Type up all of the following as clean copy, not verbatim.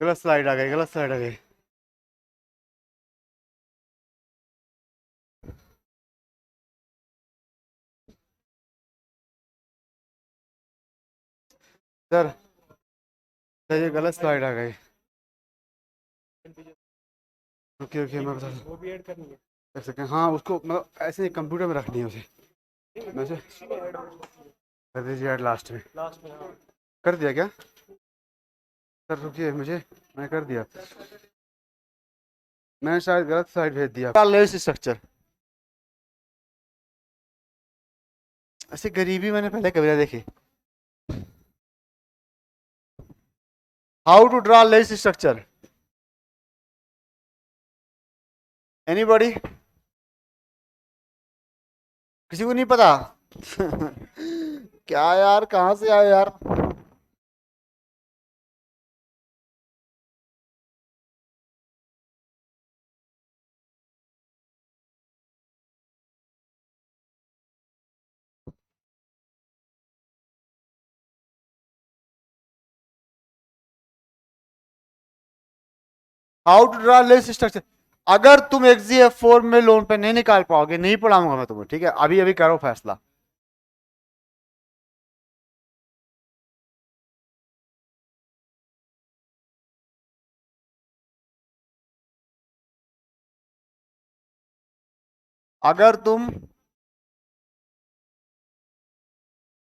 गलत स्लाइड आ गई, गलत स्लाइड आ गई। सर सर, ये गलत स्लाइड आ गई। ओके ओके, मैं बता दूँ। वो भी ऐड करनी है। एक सेकंड, हाँ उसको मतलब ऐसे कंप्यूटर में रखनी है उसे। मैं उसे कर दीजिए ऐड लास्ट में। लास्ट में हाँ। कर दिया क्या? सर रुकिए, मैं कर दिया। मैंने शायद गलत साइड भेज दिया। लेस स्ट्रक्चर, ऐसे गरीबी मैंने पहले कभी नहीं देखी। How to draw Lewis structure, anybody? किसी को नहीं पता? क्या यार, कहाँ से आए यार? How to draw Lewis structure. अगर तुम XGF4 में लोन पे नहीं निकाल पाओगे, नहीं पढ़ाऊंगा मैं तुम्हें, ठीक है? अभी अभी करो फैसला। अगर तुम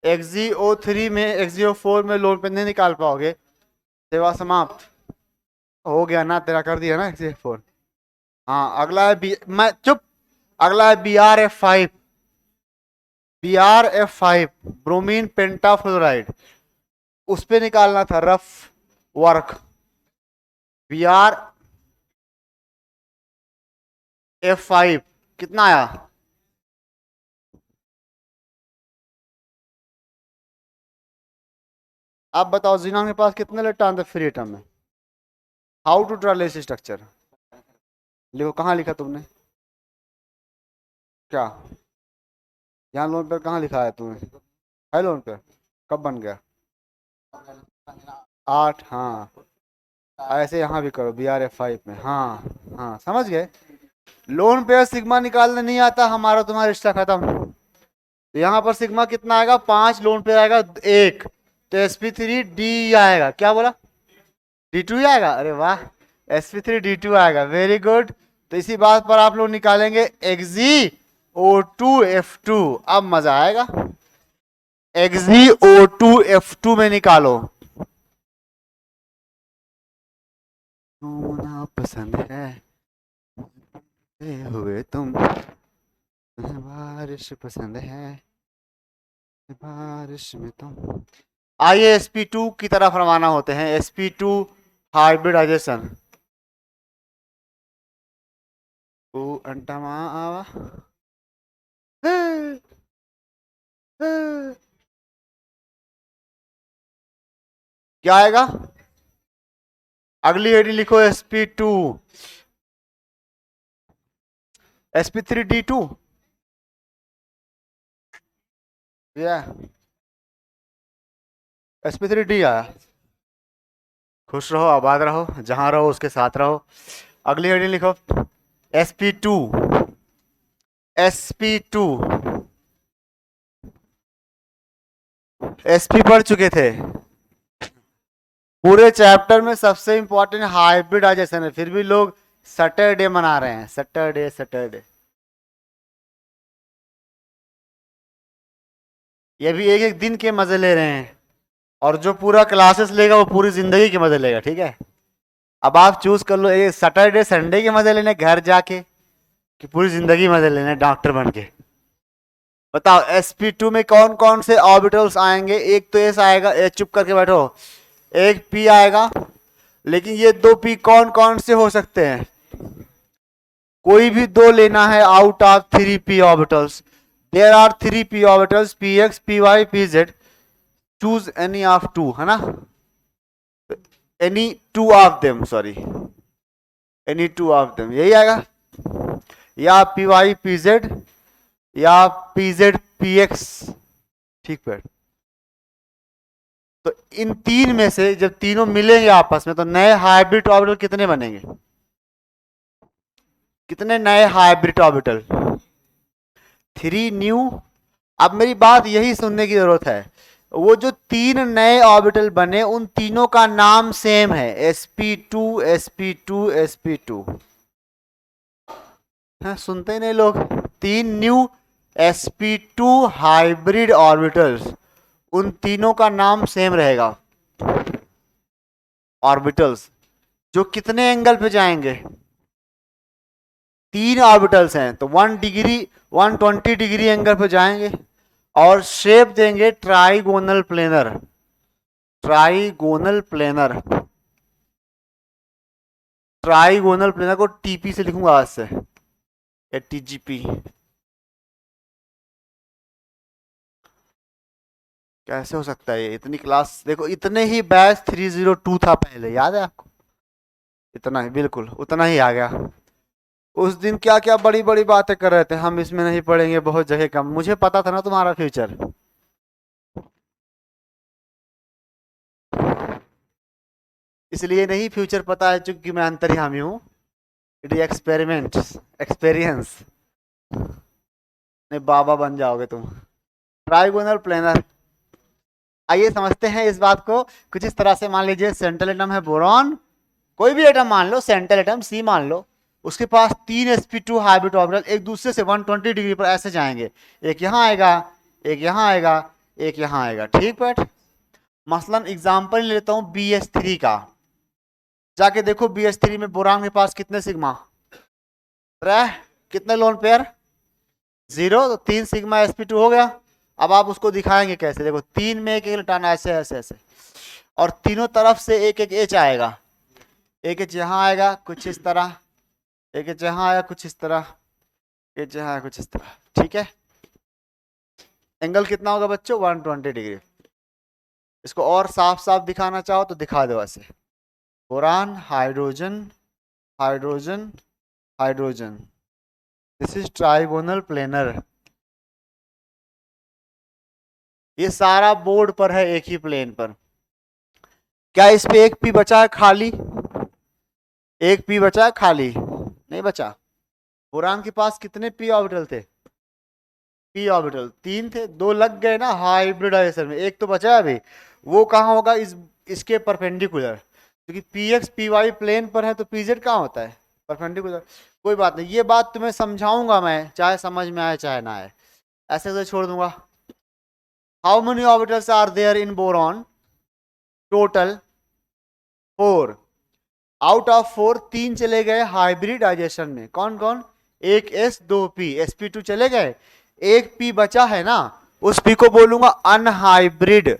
XGO3 में XGO4 में लोन पे नहीं निकाल पाओगे, सेवा समाप्त। हो गया ना तेरा, कर दिया ना XGO4। हाँ अगला है मैं चुप। अगला है BrF5। BrF5 ब्रोमीन पेंटाफ्लोराइड, उस पे निकालना था रफ वर्क। BrF5 कितना आया? आप बताओ जीना के पास कितने इलेक्ट्रॉन थे फ्री एटम में? How to draw Lewis structure, लिखो। कहाँ लिखा तुमने? क्या? यहाँ लोन पर कहाँ लिखा है तुमने? है लोन पे? कब बन गया? 8, हाँ। ऐसे यहाँ भी करो BrF5 में, हाँ। हाँ समझ गए। लोन पे सिग्मा निकालने नहीं आता, हमारा तुम्हारा रिश्ता खत्म। तो यहाँ पर सिग्मा कितना आएगा? 5, लोन पे आएगा 1, तो sp3d आएगा। क्या बोला? D2 ही आएगा? अरे वाह, sp3d2 आएगा, वेरी गुड। तो इसी बात पर आप लोग निकालेंगे XgO2F2। अब मजा आएगा। XgO2F2 में निकालो। होना पसंद है हुए तुम, तुम्हें बारिश पसंद है, बारिश में तुम। आइए sp2 की तरफ रवाना होते हैं। sp2 hybridisation. ओ अंटमा आवा। क्या आएगा? अगली हेडिंग लिखो sp2, sp3d2। या sp3d आया। खुश रहो, आबाद रहो, जहां रहो उसके साथ रहो। अगली हेडिंग लिखो sp2, sp2। sp पढ़ चुके थे। पूरे चैप्टर में सबसे इंपॉर्टेंट हाइब्रिडाइजेशन है, फिर भी लोग सैटरडे मना रहे हैं। सैटरडे सैटरडे, ये भी एक एक दिन के मजे ले रहे हैं, और जो पूरा क्लासेस लेगा वो पूरी जिंदगी के मजे लेगा, ठीक है? अब आप चूज कर लो, ये सैटरडे संडे के मजे लेने घर जाके, कि पूरी जिंदगी मजे लेने डॉक्टर बन के। बताओ sp2 में कौन कौन से ऑर्बिटल्स आएंगे? एक तो एस आएगा, चुप करके बैठो। एक p आएगा, लेकिन ये 2 p कौन कौन से हो सकते हैं? कोई भी 2 लेना है out of 3 p orbitals. There are 3 p orbitals, px, py, pz। Choose any of 2, है ना? Any 2 of them, sorry, any 2 of them, यही आएगा। या py pz, या pz px। ठीक है। तो इन तीन में से जब तीनों मिलेंगे आपस में तो नए हाइब्रिड ऑर्बिटल कितने बनेंगे? कितने नए हाइब्रिड ऑर्बिटल? 3 न्यू। अब मेरी बात यही सुनने की जरूरत है, वो जो तीन नए ऑर्बिटल बने उन तीनों का नाम सेम है, sp2 sp2 sp2। हाँ, सुनते ही नहीं लोग। 3 न्यू sp2 हाइब्रिड ऑर्बिटल्स, उन तीनों का नाम सेम रहेगा। ऑर्बिटल्स जो कितने एंगल पे जाएंगे? 3 ऑर्बिटल्स हैं तो 120 डिग्री एंगल पे जाएंगे और शेप देंगे trigonal planar. Trigonal planar, trigonal planar को टीपी से लिखूंगा आज से, या टीजीपी। कैसे हो सकता है ये? इतनी क्लास देखो, इतने ही बैच 302 था पहले, याद है आपको? इतना ही, बिल्कुल उतना ही आ गया। उस दिन क्या क्या बड़ी बड़ी बातें कर रहे थे, हम इसमें नहीं पढ़ेंगे, बहुत जगह कम। मुझे पता था ना तुम्हारा फ्यूचर, इसलिए नहीं फ्यूचर पता है चूंकि मैं अंतर्यामी हूँ। It is experiment, experience. नहीं, बाबा बन जाओगे तुम। ट्राइगोनल प्लेनर, आइए समझते हैं इस बात को कुछ इस तरह से। मान लीजिए सेंट्रल एटम है बोरॉन, कोई भी एटम मान लो, सेंट्रल एटम सी मान लो, उसके पास 3 sp2 हाइब्रिड ऑर्बिटल एक दूसरे से 120 डिग्री पर ऐसे जाएंगे। एक यहाँ आएगा, एक यहाँ आएगा, एक यहाँ आएगा, ठीक बैठ। मसलन एग्जांपल लेता हूँ BH3 का। जाके देखो BH3 में बोरान के पास कितने सिग्मा? कितने लोन पेयर? 0। तो 3 सिग्मा sp2 हो गया। अब आप उसको दिखाएंगे कैसे? देखो 3 में एक एक लटाना, ऐसे ऐसे ऐसे, और तीनों तरफ से एक एक एच आएगा। एक एच यहाँ आएगा कुछ इस तरह, एक एच यहाँ आया कुछ इस तरह, एच यहाँ आया कुछ इस तरह, ठीक है। एंगल कितना होगा बच्चों? 120 डिग्री। इसको और साफ साफ दिखाना चाहो तो दिखा दो ऐसे, boron hydrogen hydrogen hydrogen, this is trigonal planar. ये सारा बोर्ड पर है, एक ही प्लेन पर। क्या इस पे एक पी बचा है खाली? एक पी बचा है खाली? नहीं बचा। बोरान के पास कितने पी ऑर्बिटल थे? पी ऑर्बिटल 3 थे, 2 लग गए ना हाइब्रिडाइजेशन में, एक तो बचा है अभी। वो कहाँ होगा? इसके परपेंडिकुलर, क्योंकि p x p y plane पर है तो पी जेड कहाँ होता है? परपेंडिकुलर। कोई बात नहीं, ये बात तुम्हें समझाऊंगा मैं, चाहे समझ में आए चाहे ना आए, ऐसे तो छोड़ दूंगा। How many orbitals are there in boron? Total 4। Out of 4 3 चले गए हाइब्रिडाइजेशन में। कौन कौन? एक एस, 2 पी, sp2 चले गए, एक पी बचा है ना, उस पी को बोलूंगा अनहाइब्रिड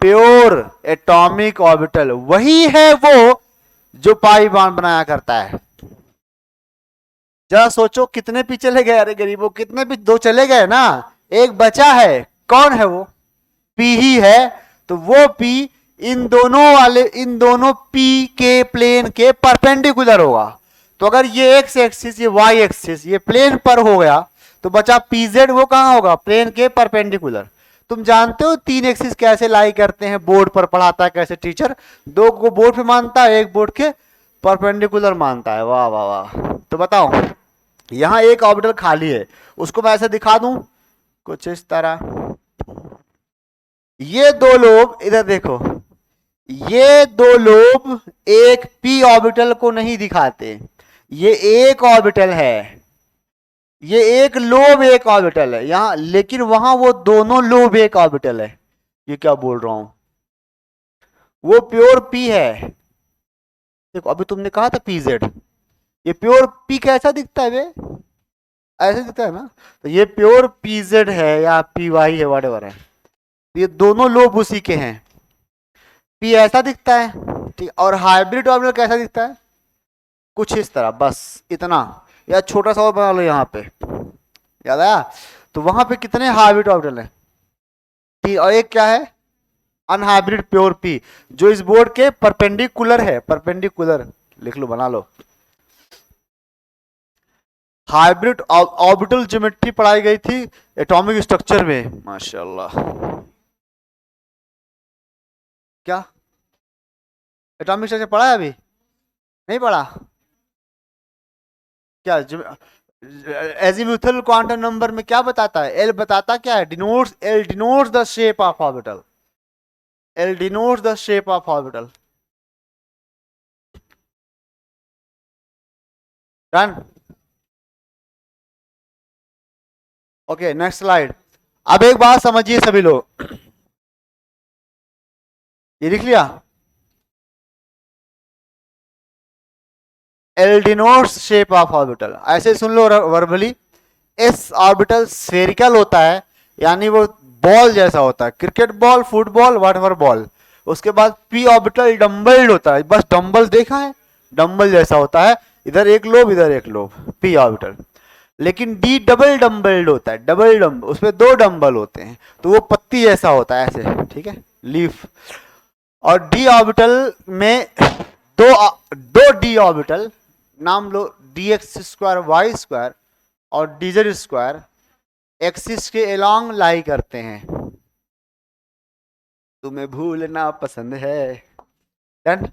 प्योर एटॉमिक ऑर्बिटल। वही है वो जो पाई बॉन्ड बनाया करता है। जरा सोचो कितने पी चले गए? अरे गरीबों, कितने पी? 2 चले गए ना, एक बचा है। कौन है वो? पी ही है। तो वो पी इन दोनों पी के प्लेन के परपेंडिकुलर होगा। तो अगर ये एक्स एक्सिस, ये वाई एक्सिस, ये प्लेन पर हो गया तो बचा पीजेड, वो कहां होगा? प्लेन के परपेंडिकुलर। तुम जानते हो 3 एक्सिस कैसे लाई करते हैं? बोर्ड पर पढ़ाता है कैसे टीचर, 2 को बोर्ड पे मानता है, एक बोर्ड के परपेंडिकुलर मानता है। वाह वाह वाह। तो बताओ, यहां एक ऑर्बिटल खाली है, उसको मैं ऐसे दिखा दूं कुछ इस तरह। ये 2 लोब इधर देखो, ये 2 लोब एक पी ऑर्बिटल को नहीं दिखाते। ये एक ऑर्बिटल है, ये एक लोब एक ऑर्बिटल है यहां, लेकिन वहां वो दोनों लोब एक ऑर्बिटल है। ये क्या बोल रहा हूं? वो प्योर पी है। देखो अभी तुमने कहा था पीजेड, ये प्योर पी कैसा दिखता है बे? ऐसे दिखता है ना। तो ये प्योर पीजेड है या पी वाई है, व्हाटएवर है। ये दोनों लोब उसी के हैं। पी ऐसा दिखता है, ठीक। और हाइब्रिड ऑर्बिटल कैसा दिखता है? कुछ इस तरह, बस इतना। या छोटा सा और बना लो यहाँ पे, याद आया? तो वहां पे कितने हाइब्रिड ऑर्बिटल है? 3। और एक क्या है? अनहाइब्रिड प्योर पी, जो इस बोर्ड के परपेंडिकुलर है। परपेंडिकुलर लिख लो, बना लो। हाइब्रिड ऑर्बिटल ज्योमेट्री पढ़ाई गई थी एटॉमिक स्ट्रक्चर में, माशाल्लाह। क्या एटॉमिक स्ट्रक्चर पढ़ा है अभी? नहीं पढ़ा क्या? एजीम्यूथल क्वांटम नंबर में क्या बताता है? एल बताता क्या है? Denotes, L denotes the shape of orbital, L denotes the shape of orbital. Done. Okay next slide. अब एक बात समझिए सभी लोग, ये लिख लिया? L denotes shape of orbital, ऐसे सुन लो वर्बली। एस ऑर्बिटल स्फेरिकल होता है, यानी वो बॉल जैसा होता है, cricket ball, football, whatever ball. उसके बाद पी ऑर्बिटल डम्बल्ड होता है, बस डम्बल देखा है, डम्बल जैसा होता है, इधर एक लोब इधर एक लोब, पी ऑर्बिटल। लेकिन डी डबल डम्बल्ड होता है, डबल डम्बल, उसमें दो डम्बल होते हैं, तो वो पत्ती जैसा होता है ऐसे, ठीक है, लीफ। और डी ऑर्बिटल में दो दो डी ऑर्बिटल, नाम लो D X square Y square और डीजेड स्क्वायर, एक्सिस के एलॉन्ग लाई करते हैं। तुम्हें भूलना पसंद है। डन।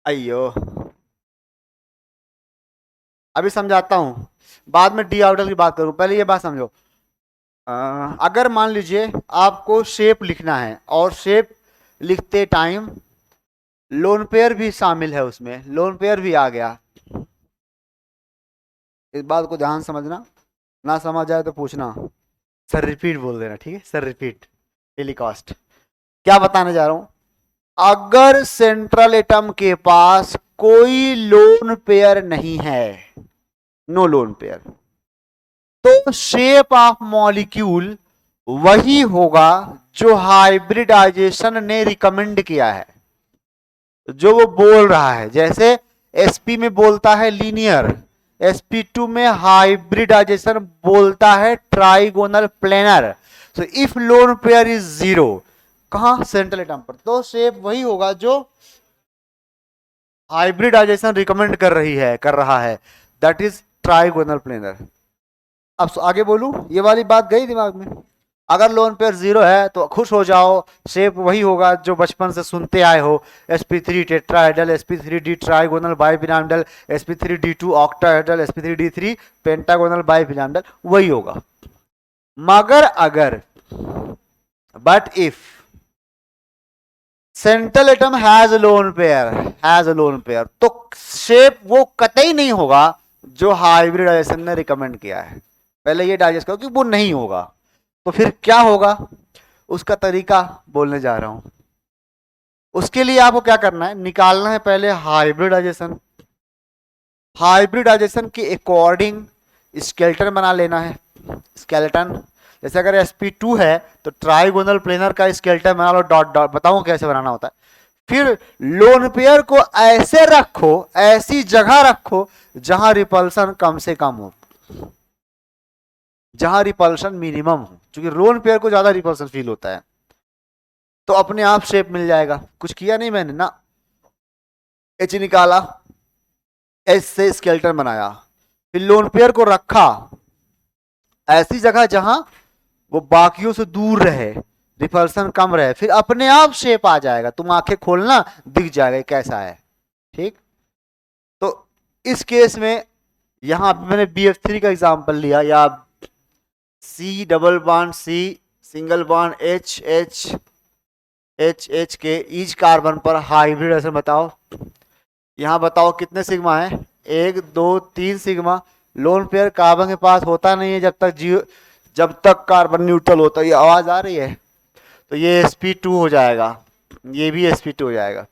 अयो अभी समझाता हूं, बाद में डी ऑर्बिटल की बात करूं, पहले ये बात समझो। अगर मान लीजिए आपको शेप लिखना है और शेप लिखते टाइम लोन पेयर भी शामिल है, उसमें लोन पेयर भी आ गया, इस बात को ध्यान समझना, ना समझ आए तो पूछना, सर रिपीट बोल देना, ठीक है सर रिपीट, टेलीकास्ट। क्या बताने जा रहा हूं? अगर सेंट्रल एटम के पास कोई लोन पेयर नहीं है, नो लोन पेयर, तो शेप ऑफ मॉलिक्यूल वही होगा जो हाइब्रिडाइजेशन ने रिकमेंड किया है, जो वो बोल रहा है। जैसे sp में बोलता है लीनियर, sp2 में हाइब्रिडाइजेशन बोलता है trigonal planar. So if lone pair is zero, कहां? सेंट्रल एटम पर, तो शेप वही होगा जो हाइब्रिडाइजेशन रिकमेंड कर रहा है, दैट इज ट्राइगोनल प्लेनर। अब आगे बोलूं, ये वाली बात गई दिमाग में? अगर लोन पेयर जीरो है तो खुश हो जाओ, शेप वही होगा जो बचपन से सुनते आए हो, sp3 tetrahedral, sp3d trigonal bipyramidal, sp3d2 octahedral, sp3d3 pentagonal bipyramidal, वही होगा। मगर अगर, but if central atom has lone pair, तो शेप वो कतई नहीं होगा जो हाइब्रिडाइजेशन ने रिकमेंड किया है। पहले ये डाइजेस्ट करो कि वो नहीं होगा, तो फिर क्या होगा उसका तरीका बोलने जा रहा हूं। उसके लिए आपको क्या करना है? निकालना है पहले हाइब्रिडाइजेशन, हाइब्रिडाइजेशन के अकॉर्डिंग स्केलेटन बना लेना है, स्केलेटन। जैसे अगर sp2 है तो ट्राइगोनल प्लेनर का स्केलेटन बना लो, डॉट डॉट, बताऊं कैसे बनाना होता है। फिर लोन पेयर को ऐसे रखो, ऐसी जगह रखो जहां रिपल्सन कम से कम हो, जहां रिपल्सन मिनिमम हो, क्योंकि लोन पेयर को ज्यादा रिपल्सन फील होता है, तो अपने आप शेप मिल जाएगा। कुछ किया नहीं मैंने ना, एच निकाला, एच से स्केलेटन बनाया, फिर लोन पेयर को रखा ऐसी जगह जहां वो बाकियों से दूर रहे, रिपल्सन कम रहे, फिर अपने आप शेप आ जाएगा, तुम आंखें खोलना दिख जाएगा कैसा है, ठीक। तो इस केस में यहां मैंने BF3 का एग्जांपल लिया, या C double bond C single bond H H H H के ईच कार्बन पर हाइब्रिडाइजेशन बताओ। यहां बताओ कितने सिग्मा है? 1 2 3 सिग्मा। लोन पेयर कार्बन के पास होता नहीं है जब तक कार्बन न्यूट्रल होता है। ये आवाज आ रही है? तो ये sp2 हो जाएगा, ये भी sp2 हो जाएगा।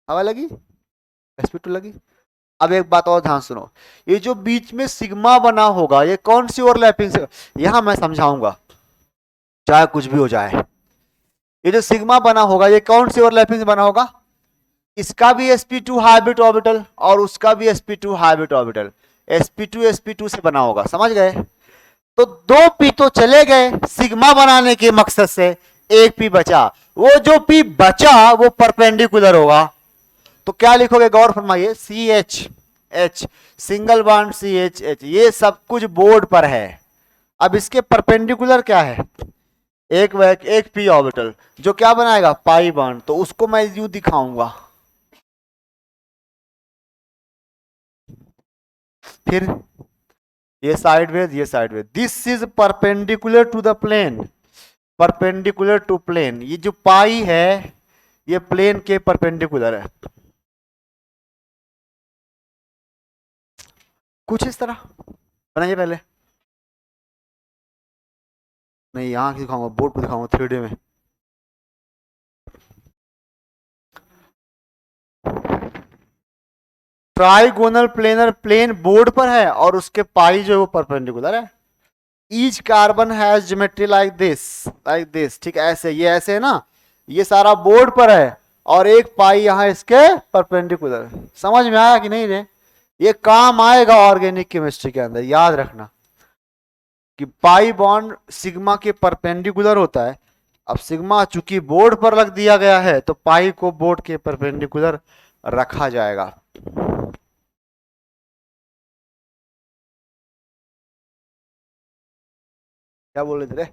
हवा लगी? sp2 लगी। अब एक बात और ध्यान सुनो, ये जो बीच में सिग्मा बना होगा ये कौन सी ओवरलैपिंग से, यहां मैं समझाऊंगा चाहे कुछ भी हो जाए। ये जो सिग्मा बना होगा ये कौन सी ओवरलैपिंग से बना होगा? इसका भी sp2 हाइब्रिड ऑर्बिटल और उसका भी sp2 हाइब्रिड ऑर्बिटल, sp2 से बना होगा, समझ गए? तो 2 पी तो चले गए सिग्मा बनाने के मकसद से, 1 पी बचा। वो जो पी बचा वो परपेंडिकुलर होगा, तो क्या लिखोगे? गौर फरमाइए, CH सिंगल बॉन्ड CH, ये सब कुछ बोर्ड पर है। अब इसके परपेंडिकुलर क्या है? एक पी ऑर्बिटल जो क्या बनाएगा, पाई बॉन्ड, तो उसको मैं यू दिखाऊंगा। फिर ये साइडवेज, ये sideways, this is perpendicular to the plane, perpendicular to plane, ये जो पाई है ये प्लेन के परपेंडिकुलर है, कुछ इस तरह बनाइए पहले। नहीं यहाँ दिखाऊंगा, बोर्ड पर दिखाऊंगा 3D में। ट्राइगोनल प्लेनर प्लेन बोर्ड पर है और उसके पाई जो है वो परपेंडिकुलर है। Each carbon has geometry like this, ठीक है, ऐसे, ये ऐसे है ना, ये सारा बोर्ड पर है और एक पाई यहाँ इसके परपेंडिकुलर। समझ में आया कि नहीं रे? ये काम आएगा ऑर्गेनिक केमिस्ट्री के अंदर, याद रखना कि पाई बॉन्ड सिग्मा के परपेंडिकुलर होता है। अब सिग्मा चूंकि बोर्ड पर रख दिया गया है तो पाई को बोर्ड के परपेंडिकुलर रखा जाएगा। क्या बोल रहे थे रे?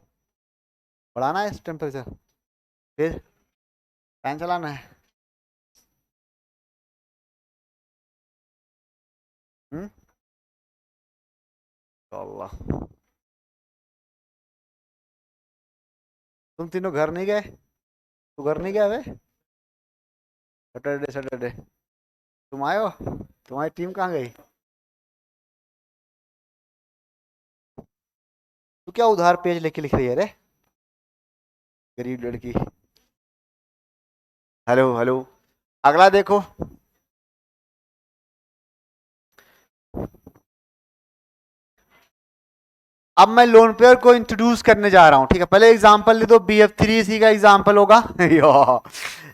बढ़ाना है इस टेम्परेचर, फिर फैन चलाना है। हम्म, अल्लाह, तुम तीनों घर नहीं गए? तू घर नहीं गया वे? सैटरडे सैटरडे तुम आए हो? तुम्हारी टीम कहाँ गई? तू क्या उधार पेज लेके लिख रही है रे, गरीब लड़की। हेलो हेलो, अगला देखो। अब मैं लोन पेयर को इंट्रोड्यूस करने जा रहा हूं, ठीक है। पहले एग्जांपल ले दो, BF3 इसी का एग्जांपल होगा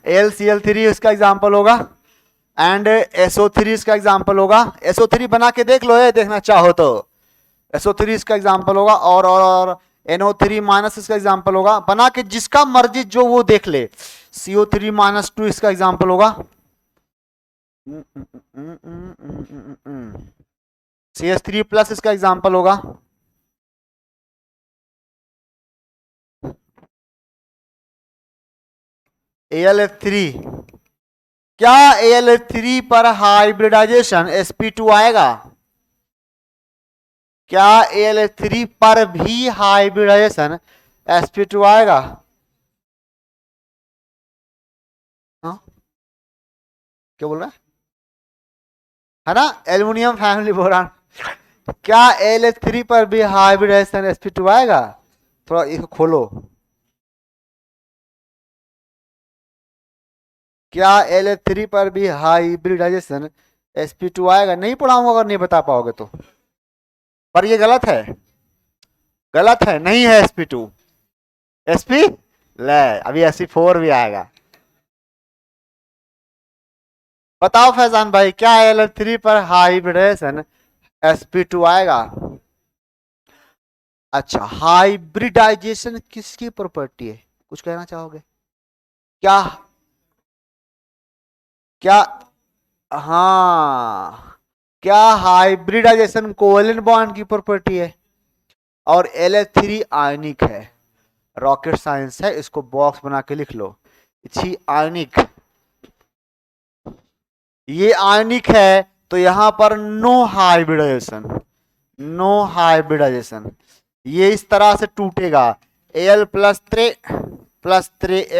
AlCl3 इसका एग्जांपल होगा एंड SO3 इसका एग्जांपल होगा। SO3 बना के देख लो, ये देखना चाहो तो SO3 इसका एग्जांपल होगा और NO3 माइनस इसका एग्जांपल होगा। बना के जिसका मर्जी जो वो देख ले। CO3-2 इसका एग्जांपल होगा। CH3+ इसका एग्जांपल होगा। AlF3, क्या AlF3 पर हाइब्रिडाइजेशन sp2 आएगा? क्या AlF3 पर भी हाइब्रिडाइजेशन sp2 आएगा? हाँ? क्या बोल रहा है ना, एल्युमिनियम फैमिली बोरान, क्या AlF3 पर भी हाइब्रिडाइजेशन sp2 आएगा? थोड़ा इसको खोलो। क्या AlF3 पर भी हाइब्रिडाइजेशन sp2 आएगा? नहीं पढ़ाऊंगा अगर नहीं बता पाओगे तो, पर ये गलत है, गलत है, नहीं है sp2। sp ले, अभी sp4 भी आएगा। बताओ फैजान भाई, क्या AlF3 पर हाइब्रिडाइजेशन sp2 आएगा? अच्छा, हाइब्रिडाइजेशन किसकी प्रॉपर्टी है, कुछ कहना चाहोगे? क्या क्या हाँ, क्या हाइब्रिडाइजेशन कोवेलेंट बॉन्ड की प्रॉपर्टी है और LF3 आयनिक है। रॉकेट साइंस है, इसको बॉक्स बना के लिख लो। इसी आयनिक, ये आयनिक है तो यहां पर नो हाइब्रिडाइजेशन, नो हाइब्रिडाइजेशन, ये इस तरह से टूटेगा। Al+3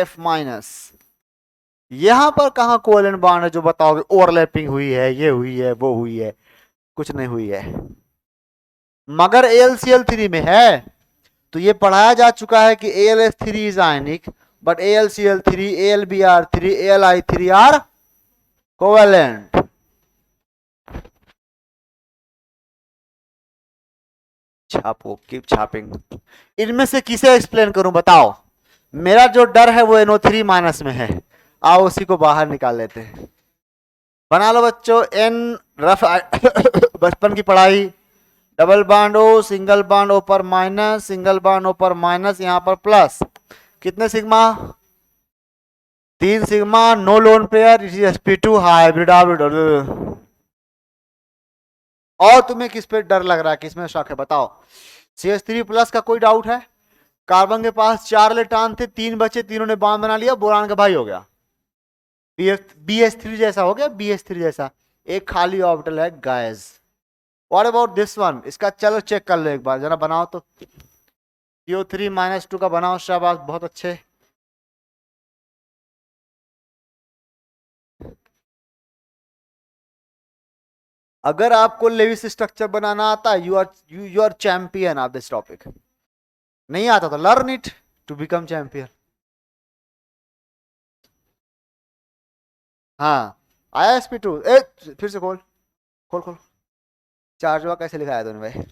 F-, यहां पर कहा कोवेलेंट बॉन्ड है जो बताओगे? ओवरलैपिंग हुई है, ये हुई है, वो हुई है, कुछ नहीं हुई है, मगर AlCl3 में है। तो ये पढ़ाया जा चुका है कि AlF3 is ionic but AlCl3, AlBr3, Li3 are covalent. छापो, कीप छापिंग। इनमें से किसे एक्सप्लेन करूं बताओ? मेरा जो डर है वो NO3- में है। आओ उसी को बाहर निकाल लेते हैं। बना लो बच्चों, एन रफ बचपन की पढ़ाई, double bond O, single bond O पर माइनस, सिंगल बॉन्ड O पर माइनस, यहां पर प्लस, कितने sigma? 3 sigma, no lone pair, it is sp2 hybrid. और तुम्हें किस पे डर लग रहा है, किसमें शक है बताओ? CH3+ का कोई डाउट है? कार्बन के पास 4 इलेक्ट्रॉन थे, 3 बचे, तीनों ने बॉन्ड बना लिया, बोरान का भाई हो गया, BH3 जैसा हो गया, BH3 जैसा, एक खाली ऑर्बिटल है guys. What about this one, इसका चलो चेक कर लो एक बार जरा, बनाओ तो। CO3-2 का बनाओ, शाबाश, बहुत अच्छे। अगर आपको लेविस स्ट्रक्चर बनाना आता है, you are champion of this topic. नहीं आता तो learn it to become champion. हाँ, आया SP2, फिर से खोल खोल खोल। चार्ज हुआ कैसे लिखाया तूने भाई?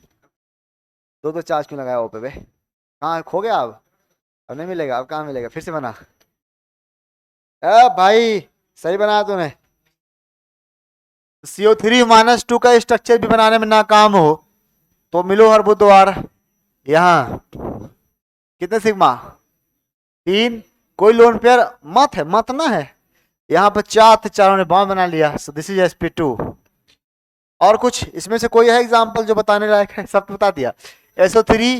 दो चार्ज क्यों लगाया ओपे पे? कहाँ खो गया अब नहीं मिलेगा, अब कहाँ मिलेगा, फिर से बना। भाई सही बनाया तूने। CO3-2 का स्ट्रक्चर भी बनाने में नाकाम हो तो मिलो हर बुधवार यहाँ। कितने सिग्मा? 3। कोई लोन पेयर मत है, मत ना है। यहाँ पर 4 थे, चारों ने बॉन्ड बना लिया, सो दिस इज SP2। और कुछ इसमें से कोई है एग्जांपल जो बताने लायक है? सब बता दिया। SO3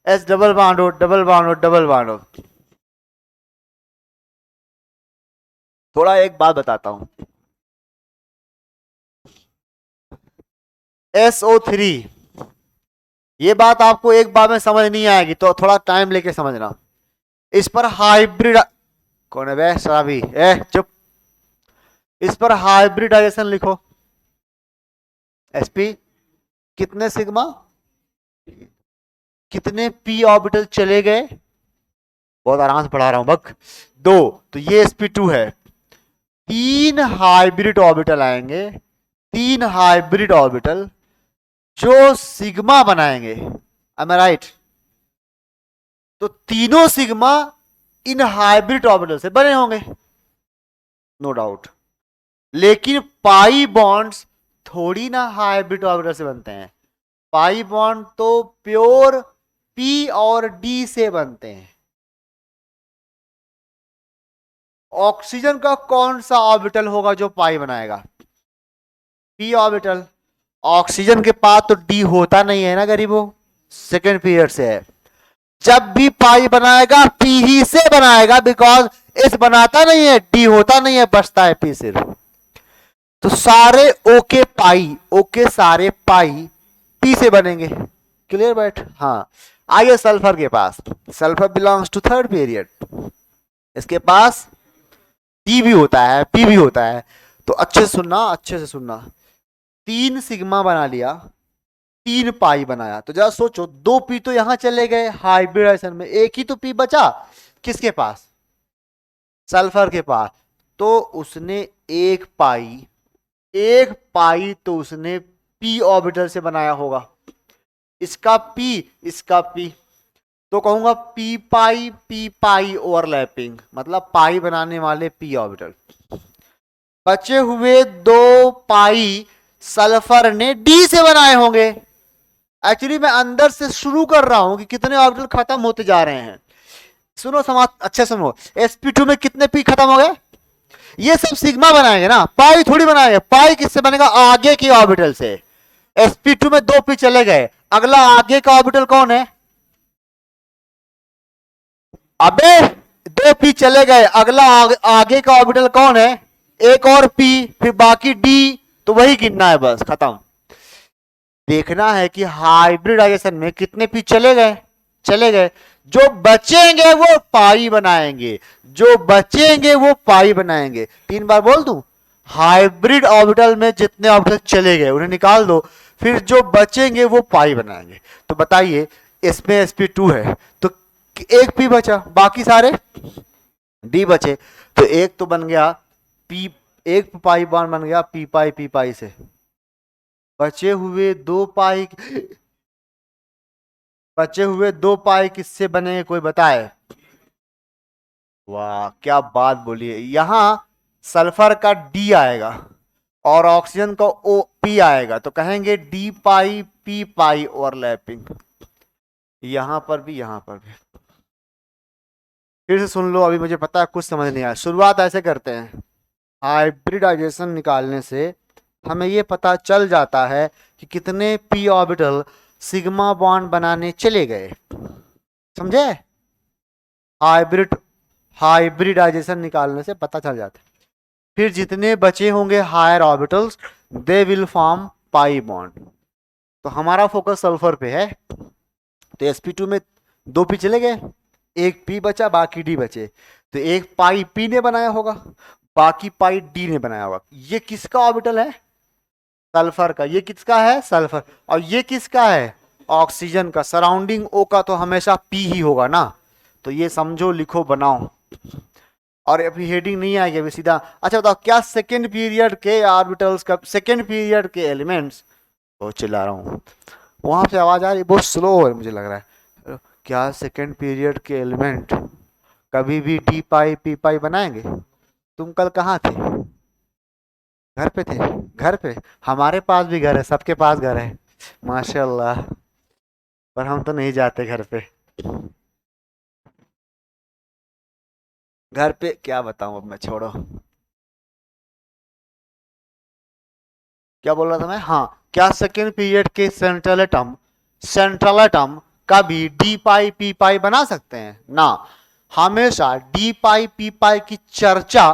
S डबल बॉन्ड हो, डबल बॉन्ड हो, डबल बॉन्ड हो। थोड़ा एक बात बताता हूं, SO3, ये बात आपको एक बार में समझ नहीं आएगी तो थोड़ा टाइम लेके समझना। इस पर हाइब्रिड, कौन है बे शराबी, चुप। इस पर हाइब्रिडाइजेशन लिखो। SP कितने सिग्मा, कितने p ऑर्बिटल चले गए? बहुत आराम से पढ़ा रहा हूं बक। 2, तो ये SP2 है। 3 हाइब्रिड ऑर्बिटल आएंगे, 3 हाइब्रिड ऑर्बिटल जो सिग्मा बनाएंगे, am I right? तो तीनों सिग्मा इन हाइब्रिड ऑर्बिटल से बने होंगे, नो डाउट। लेकिन पाई बॉन्ड्स थोड़ी ना हाइब्रिड ऑर्बिटल से बनते हैं। पाई बॉन्ड तो प्योर P और D से बनते हैं। ऑक्सीजन का कौन सा ऑर्बिटल होगा जो पाई बनाएगा? P orbital. ऑक्सीजन के पास तो D होता नहीं है ना गरीबों, सेकेंड पीरियड से है। जब भी पाई बनाएगा P ही से बनाएगा, बिकॉज S बनाता नहीं है, D होता नहीं है, बचता है P सिर्फ। तो सारे ओके पाई, ओके सारे पाई P से बनेंगे। क्लियर बैठ? हाँ। आइए सल्फर के पास, sulphur belongs to third period, इसके पास D भी होता है, P भी होता है। तो अच्छे से सुनना, अच्छे से सुनना। 3 सिग्मा बना लिया, 3 पाई बनाया, तो जरा सोचो 2 P तो यहां चले गए हाइब्रिडाइजेशन में, एक ही तो P बचा किसके पास? सल्फर के पास। तो उसने एक पाई तो उसने P ऑर्बिटल से बनाया होगा। इसका P, इसका P, तो कहूंगा P पाई ओवरलैपिंग, मतलब पाई बनाने वाले P ऑर्बिटल। बचे हुए 2 पाई सल्फर ने D से बनाए होंगे। एक्चुअली मैं अंदर से शुरू कर रहा हूं कि कितने ऑर्बिटल खत्म होते जा रहे हैं। सुनो समाज, अच्छे सुनो। SP2 में कितने P खत्म हो गए? ये सब सिग्मा बनाएंगे ना, पाई थोड़ी बनाएंगे। पाई किससे बनेगा? आगे के ऑर्बिटल से। SP2 में 2 P चले गए, अगला आगे का ऑर्बिटल कौन है? अबे 2 P चले गए, अगला आगे का ऑर्बिटल कौन है? एक और P, फिर बाकी D, तो वही गिनना है, बस खत्म। देखना है कि हाइब्रिडाइजेशन में कितने P चले गए, चले गए। जो बचेंगे वो पाई बनाएंगे, जो बचेंगे वो पाई बनाएंगे। 3 बार बोल दूं, हाइब्रिड ऑर्बिटल में जितने ऑर्बिटल चले गए उन्हें निकाल दो, फिर जो बचेंगे वो पाई बनाएंगे। तो बताइए, इसमें SP2 है तो एक P बचा, बाकी सारे D बचे, तो एक तो बन गया P, एक पाई बॉन्ड बन गया P पाई से। बचे हुए 2 पाई, बचे हुए 2 पाई किससे बनेंगे कोई बताए? वाह क्या बात बोली है। यहां सल्फर का D आएगा और ऑक्सीजन का P आएगा, तो कहेंगे D पाई P पाई ओवरलैपिंग। यहां पर भी, यहां पर भी। फिर से सुन लो, अभी मुझे पता है कुछ समझ नहीं आया। शुरुआत ऐसे करते हैं, हाइब्रिडाइजेशन निकालने से हमें यह पता चल जाता है कि कितने P ऑर्बिटल सिग्मा बॉन्ड बनाने चले गए। समझे? हाइब्रिडाइजेशन निकालने से पता चल जाता है। फिर जितने बचे होंगे higher orbitals they will form pi bond. तो हमारा फोकस सल्फर पे है, तो sp2 में 2 पी चले गए, एक पी बचा, बाकी डी बचे। तो एक पाई पी ने बनाया होगा, बाकी पाई डी ने बनाया होगा। ये किसका ऑर्बिटल है? सल्फर का। ये किसका है? सल्फर। और ये किसका है? ऑक्सीजन का। सराउंडिंग ओ का तो हमेशा पी ही होगा ना। तो ये समझो, लिखो, बनाओ। और अभी हेडिंग नहीं आएगी, अभी सीधा। अच्छा बताओ, क्या सेकेंड पीरियड के ऑर्बिटल्स का, सेकेंड पीरियड के एलिमेंट्स, बहुत चिल्ला रहा हूँ, वहां से आवाज आ रही, बहुत स्लो है मुझे लग रहा है। क्या सेकेंड पीरियड के एलिमेंट कभी भी डी पाई पी पाई बनाएंगे? तुम कल कहाँ थे? घर पे थे? घर पे? हमारे पास भी घर है, सबके पास घर है माशाल्लाह, पर हम तो नहीं जाते घर पे। घर पे क्या बताऊं, अब मैं, छोड़ो। क्या बोल रहा था मैं? हाँ, क्या सेकेंड पीरियड के सेंट्रल एटम का भी डी पाई पी पाई बना सकते हैं ना? हमेशा डी पाई पी पाई की चर्चा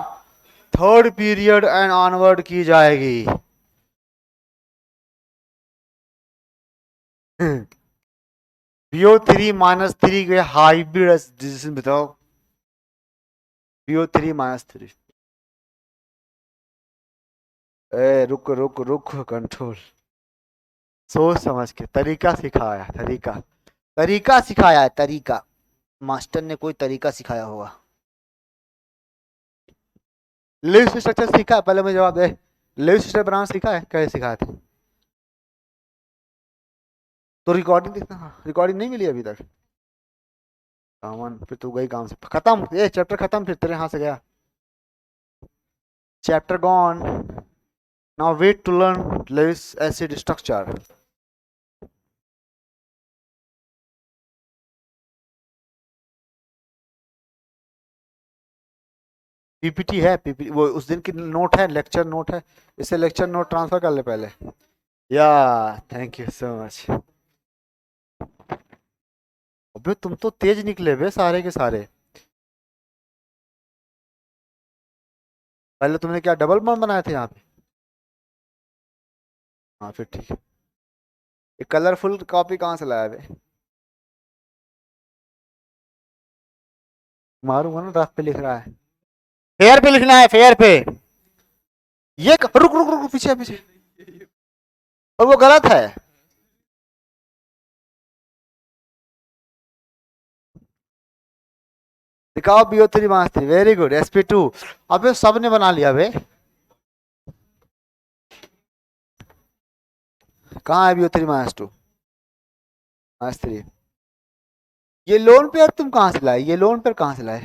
थर्ड पीरियड एंड ऑनवर्ड की जाएगी। BO3 - 3 के हाइब्रिड बताओ। BO3 - 3। ए रुक रुक रुक, कंट्रोल। सोच समझ के, तरीका सिखाया, तरीका, तरीका सिखाया है, तरीका। मास्टर ने कोई तरीका सिखाया होगा। लिस्ट स्ट्रक्चर सीखा है? पहले मुझे जवाब दे। लिस्ट स्ट्रक्चर बनाना सीखा है? कैसे सिखाए थे? तो रिकॉर्डिंग देखना, रिकॉर्डिंग नहीं मिली अभी तक। कामन, फिर तू गई काम से, खत्म ये चैप्टर, खत्म फिर तेरे हाथ से गया chapter, gone. Now wait to learn Lewis acid structure. PPT है, पीपीटी वो उस दिन की नोट है, लेक्चर नोट है। इसे लेक्चर नोट ट्रांसफर कर ले पहले। या, थैंक यू सो मच। अबे तुम तो तेज निकले बे, सारे के सारे। पहले तुमने क्या डबल बॉन्ड बनाए थे यहाँ पे? हाँ फिर ठीक है। ये कलरफुल कॉपी कहाँ से लाया बे? मारूंगा ना, रफ पे लिख रहा है। फेयर पे लिखना है, फेयर पे। रुक रुक रुक, पीछे पीछे। और वो गलत है। दिखाओ BO3 - 3, वेरी गुड, sp2। अबे सबने बना लिया बे। कहाँ है BO3 - 2 - 3? ये लोन पेयर तुम कहाँ से लाए? ये लोन पेयर कहाँ से लाए?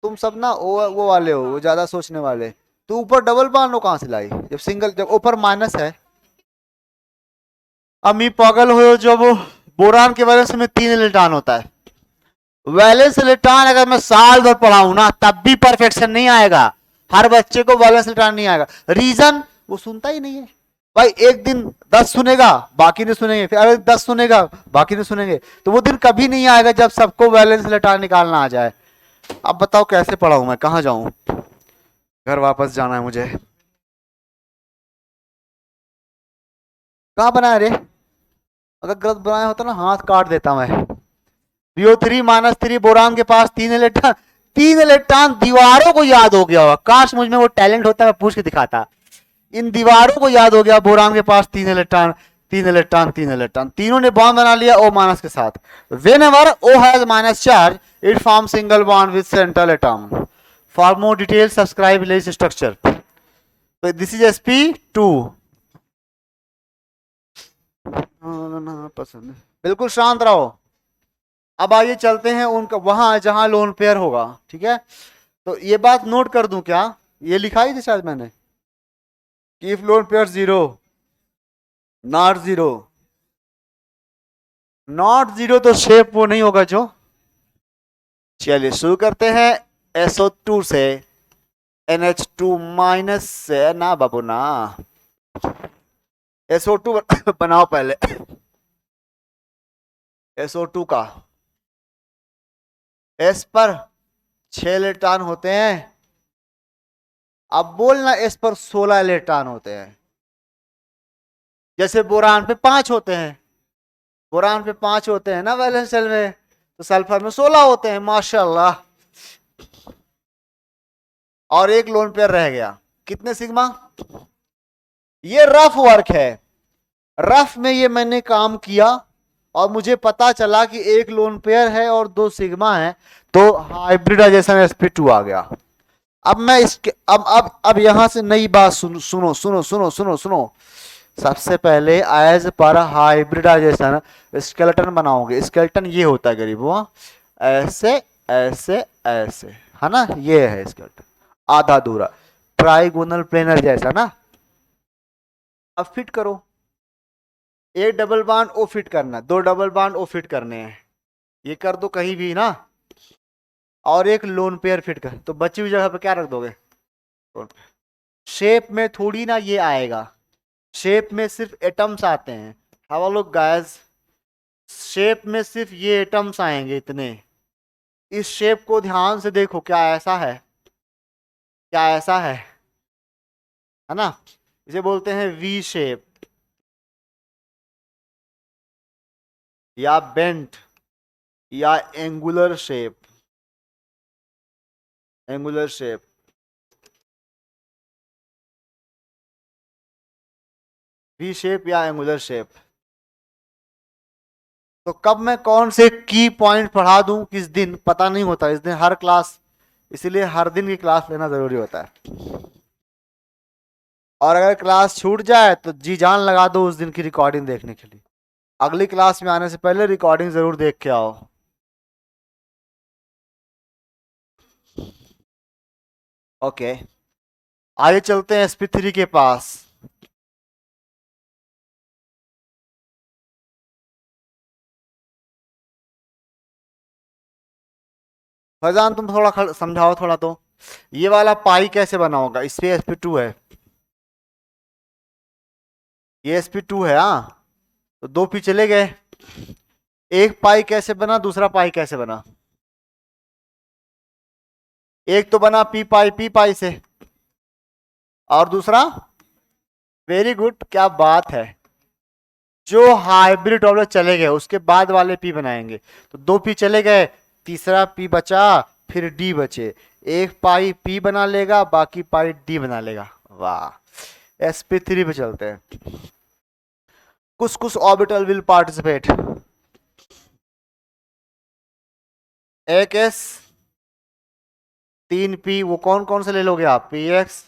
तुम सब ना वो वाले हो, वो ज्यादा सोचने वाले। तू ऊपर डबल बांधो कहाँ से लाई, जब सिंगल, जब ऊपर माइनस है। अम्मी पागल हो, जब बोरान के वैलेंस में 3 इलेक्ट्रॉन होता है। वैलेंस इलेक्ट्रॉन अगर मैं साल भर पढ़ाऊं ना, तब भी परफेक्शन नहीं आएगा। हर बच्चे को वैलेंस इलेक्ट्रॉन नहीं आएगा। रीजन, वो सुनता ही नहीं है। भाई एक दिन 10 सुनेगा, बाकी नहीं सुनेंगे, फिर अगर 10 सुनेगा, बाकी नहीं सुनेंगे। तो वो दिन कभी नहीं आएगा जब सबको बैलेंस लेटर निकालना आ जाए। अब बताओ कैसे पढ़ाऊं मैं, कहाँ जाऊं? घर वापस जाना है मुझे। कहाँ बनाया रे? अगर गलत बनाया होता ना, हाथ काट देता मैं। BO3 - 3 बोरान के पास 3 इलेक्ट्रॉन। 3 इलेक्ट्रॉन दीवारों को याद हो गया होगा। काश मुझ में वो टैलेंट होता, मैं पूछ के दिखाता। इन दीवारों को याद हो गया, बोरान के पास 3 इलेक्ट्रॉन, 3 इलेक्ट्रॉन, 3 इलेक्ट्रॉन, तीनों ने बॉन्ड बना लिया O- के साथ। When ever O has minus charge, it form single bond with central atom. For more detail subscribe list structure. तो दिस इज sp2। पसंद है, बिल्कुल शांत रहो। अब आइए चलते हैं उनका वहां जहां लोन पेयर होगा, ठीक है? तो ये बात नोट कर दूं क्या? ये लिखा ही थी शायद मैंने, कि if lone pair zero, not zero, not zero तो शेप वो नहीं होगा जो। चलिए शुरू करते हैं SO2 से, NH2- से ना बाबू ना। SO2 बनाओ पहले। SO2 का, S पर 6 इलेक्ट्रॉन होते हैं। अब बोलना S पर 16 इलेक्ट्रॉन होते हैं। जैसे बोरान पे 5 होते हैं, बोरान पे 5 होते हैं ना वैलेंस शेल में, तो सल्फर में 16 होते हैं, माशाल्लाह। और एक लोन पेयर रह गया, कितने सिग्मा? ये रफ वर्क है, रफ में ये मैंने काम किया और मुझे पता चला कि एक लोन पेयर है और 2 सिग्मा है, तो हाइब्रिडाइजेशन sp2 आ गया। अब मैं इसके अब यहां से नई बात सुनो सुनो सुनो सुनो सुनो सुनो। सबसे पहले एज पर हाइब्रिडाइजेशन स्केलेटन बनाओगे। स्केलेटन ये होता है गरीबों, ऐसे ऐसे ऐसे, है ना, ये है स्केलेटन, आधा अधूरा ट्राइगोनल प्लेनर जैसा ना। अब फिट करो, एक डबल बॉन्ड ओ फिट करना, 2 डबल बॉन्ड ओ फिट करने हैं, ये कर दो कहीं भी ना, और एक लोन पेयर फिट कर, तो बची हुई जगह पे क्या रख दोगे? शेप में थोड़ी ना ये आएगा, शेप में सिर्फ एटम्स आते हैं। हवा लोग गाइस, शेप में सिर्फ ये एटम्स आएंगे इतने। इस शेप को ध्यान से देखो, क्या ऐसा है? क्या ऐसा है ना? इसे बोलते हैं वी शेप या बेंट या angular shape, angular shape. V shape या एंगुलर शेप। तो कब मैं कौन से की पॉइंट पढ़ा दूं किस दिन पता नहीं होता, इस दिन हर क्लास, इसलिए हर दिन की क्लास लेना जरूरी होता है। और अगर क्लास छूट जाए तो जी जान लगा दो उस दिन की रिकॉर्डिंग देखने के लिए। अगली क्लास में आने से पहले रिकॉर्डिंग जरूर देख के आओ। ओके, आगे चलते हैं sp3 के पास। फैजान तुम थोड़ा समझाओ थोड़ा तो, ये वाला पाई कैसे बना होगा? इसमें sp2 है, ये sp2 है, हाँ, तो 2 पी चले गए। एक पाई कैसे बना, दूसरा पाई कैसे बना? एक तो बना पी पाई से, और दूसरा, वेरी गुड, क्या बात है, जो हाइब्रिड ऑर्डर चले गए उसके बाद वाले पी बनाएंगे। तो 2 पी चले गए, तीसरा पी बचा, फिर डी बचे, एक पाई पी बना लेगा, बाकी पाई डी बना लेगा। वाह, sp3 पे चलते हैं। कुछ कुछ ऑर्बिटल विल पार्टिसिपेट। एक एस, 3 पी, वो कौन कौन से ले लोगे आप? पी एक्स,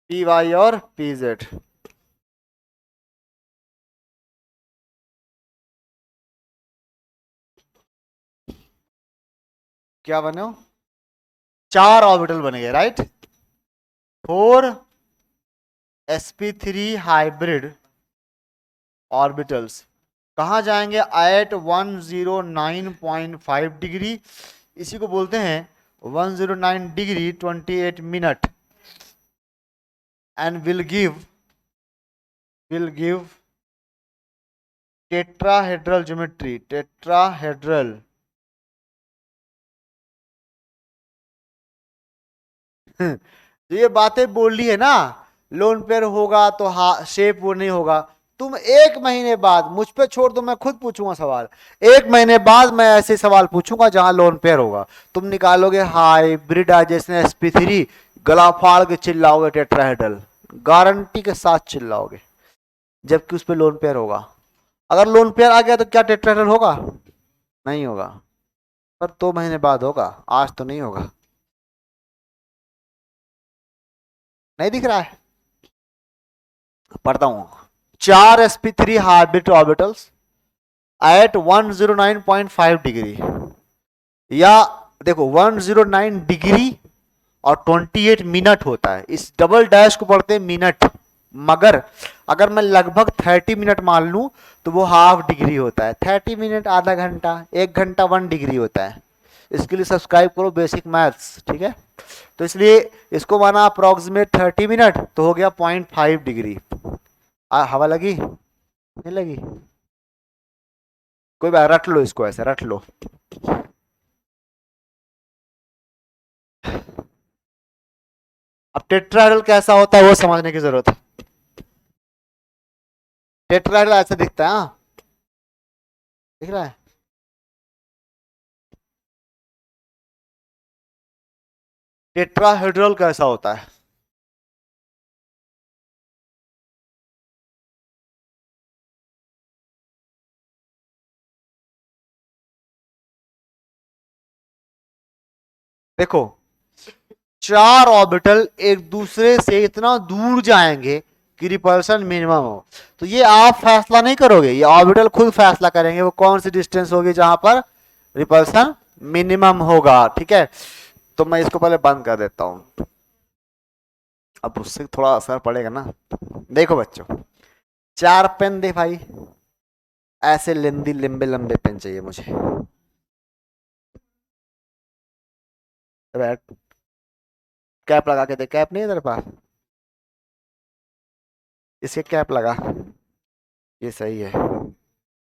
पी वाई और पी जेड। क्या बने हो? 4 ऑर्बिटल बने गए, राइट। 4 sp3 हाइब्रिड ऑर्बिटल्स कहाँ जाएंगे? एट 109.5 डिग्री, इसी को बोलते हैं 109 degree 28 minute, and will give tetrahedral geometry, tetrahedral. तो ये बातें बोल ली है ना, लोन पेयर होगा तो शेप वो नहीं होगा। तुम 1 महीने बाद मुझ पे छोड़ दो, मैं खुद पूछूंगा सवाल। 1 महीने बाद मैं ऐसे सवाल पूछूंगा जहां लोन पेयर होगा, तुम निकालोगे हाइब्रिडाइजेशन sp3, गला फाड़ के चिल्लाओगे टेट्राहेड्रल, गारंटी के साथ चिल्लाओगे, जबकि उस पर लोन पेयर होगा। अगर लोन पेयर आ गया तो क्या टेट्राहेड्रल होगा? नहीं होगा, पर 2 महीने बाद होगा, आज तो नहीं होगा। नहीं दिख रहा है? पढ़ता हूं। 4 sp3 hybrid orbitals eight 109.5 degree, या देखो 109 डिग्री और 28 मिनट होता है, इस डबल डैश को पढ़ते हैं मिनट, मगर अगर मैं लगभग 30 मिनट मान लूं तो वो हाफ डिग्री होता है। 30 मिनट आधा घंटा, 1 घंटा 1 डिग्री होता है। इसके लिए सब्सक्राइब करो बेसिक मैथ्स, ठीक है। तो इसलिए इसको माना अप्रोक्सीमेट 30 मिनट, तो हो गया 0.5 डिग्री। हवा लगी? नहीं लगी? कोई बात, रट लो इसको, ऐसे रट लो। अब टेट्राहेड्रल कैसा होता है वो समझने की जरूरत है। टेट्राहेड्रल ऐसे दिखता है, हाँ दिख रहा है। टेट्राहेड्रल कैसा होता है? देखो, चार ऑर्बिटल एक दूसरे से इतना दूर जाएंगे कि रिपल्शन मिनिमम हो। तो ये आप फैसला नहीं करोगे, ये ऑर्बिटल खुद फैसला करेंगे वो कौन सी डिस्टेंस होगी जहां पर रिपल्शन मिनिमम होगा, ठीक है। तो मैं इसको पहले बंद कर देता हूं, अब उससे थोड़ा असर पड़ेगा ना। देखो बच्चों, चार पेन दे भाई, ऐसे लंबी लंबे लंबे पेन चाहिए मुझे। बैठ, कैप लगा के दे, कैप नहीं है तेरे पास? इसके कैप लगा, ये सही है।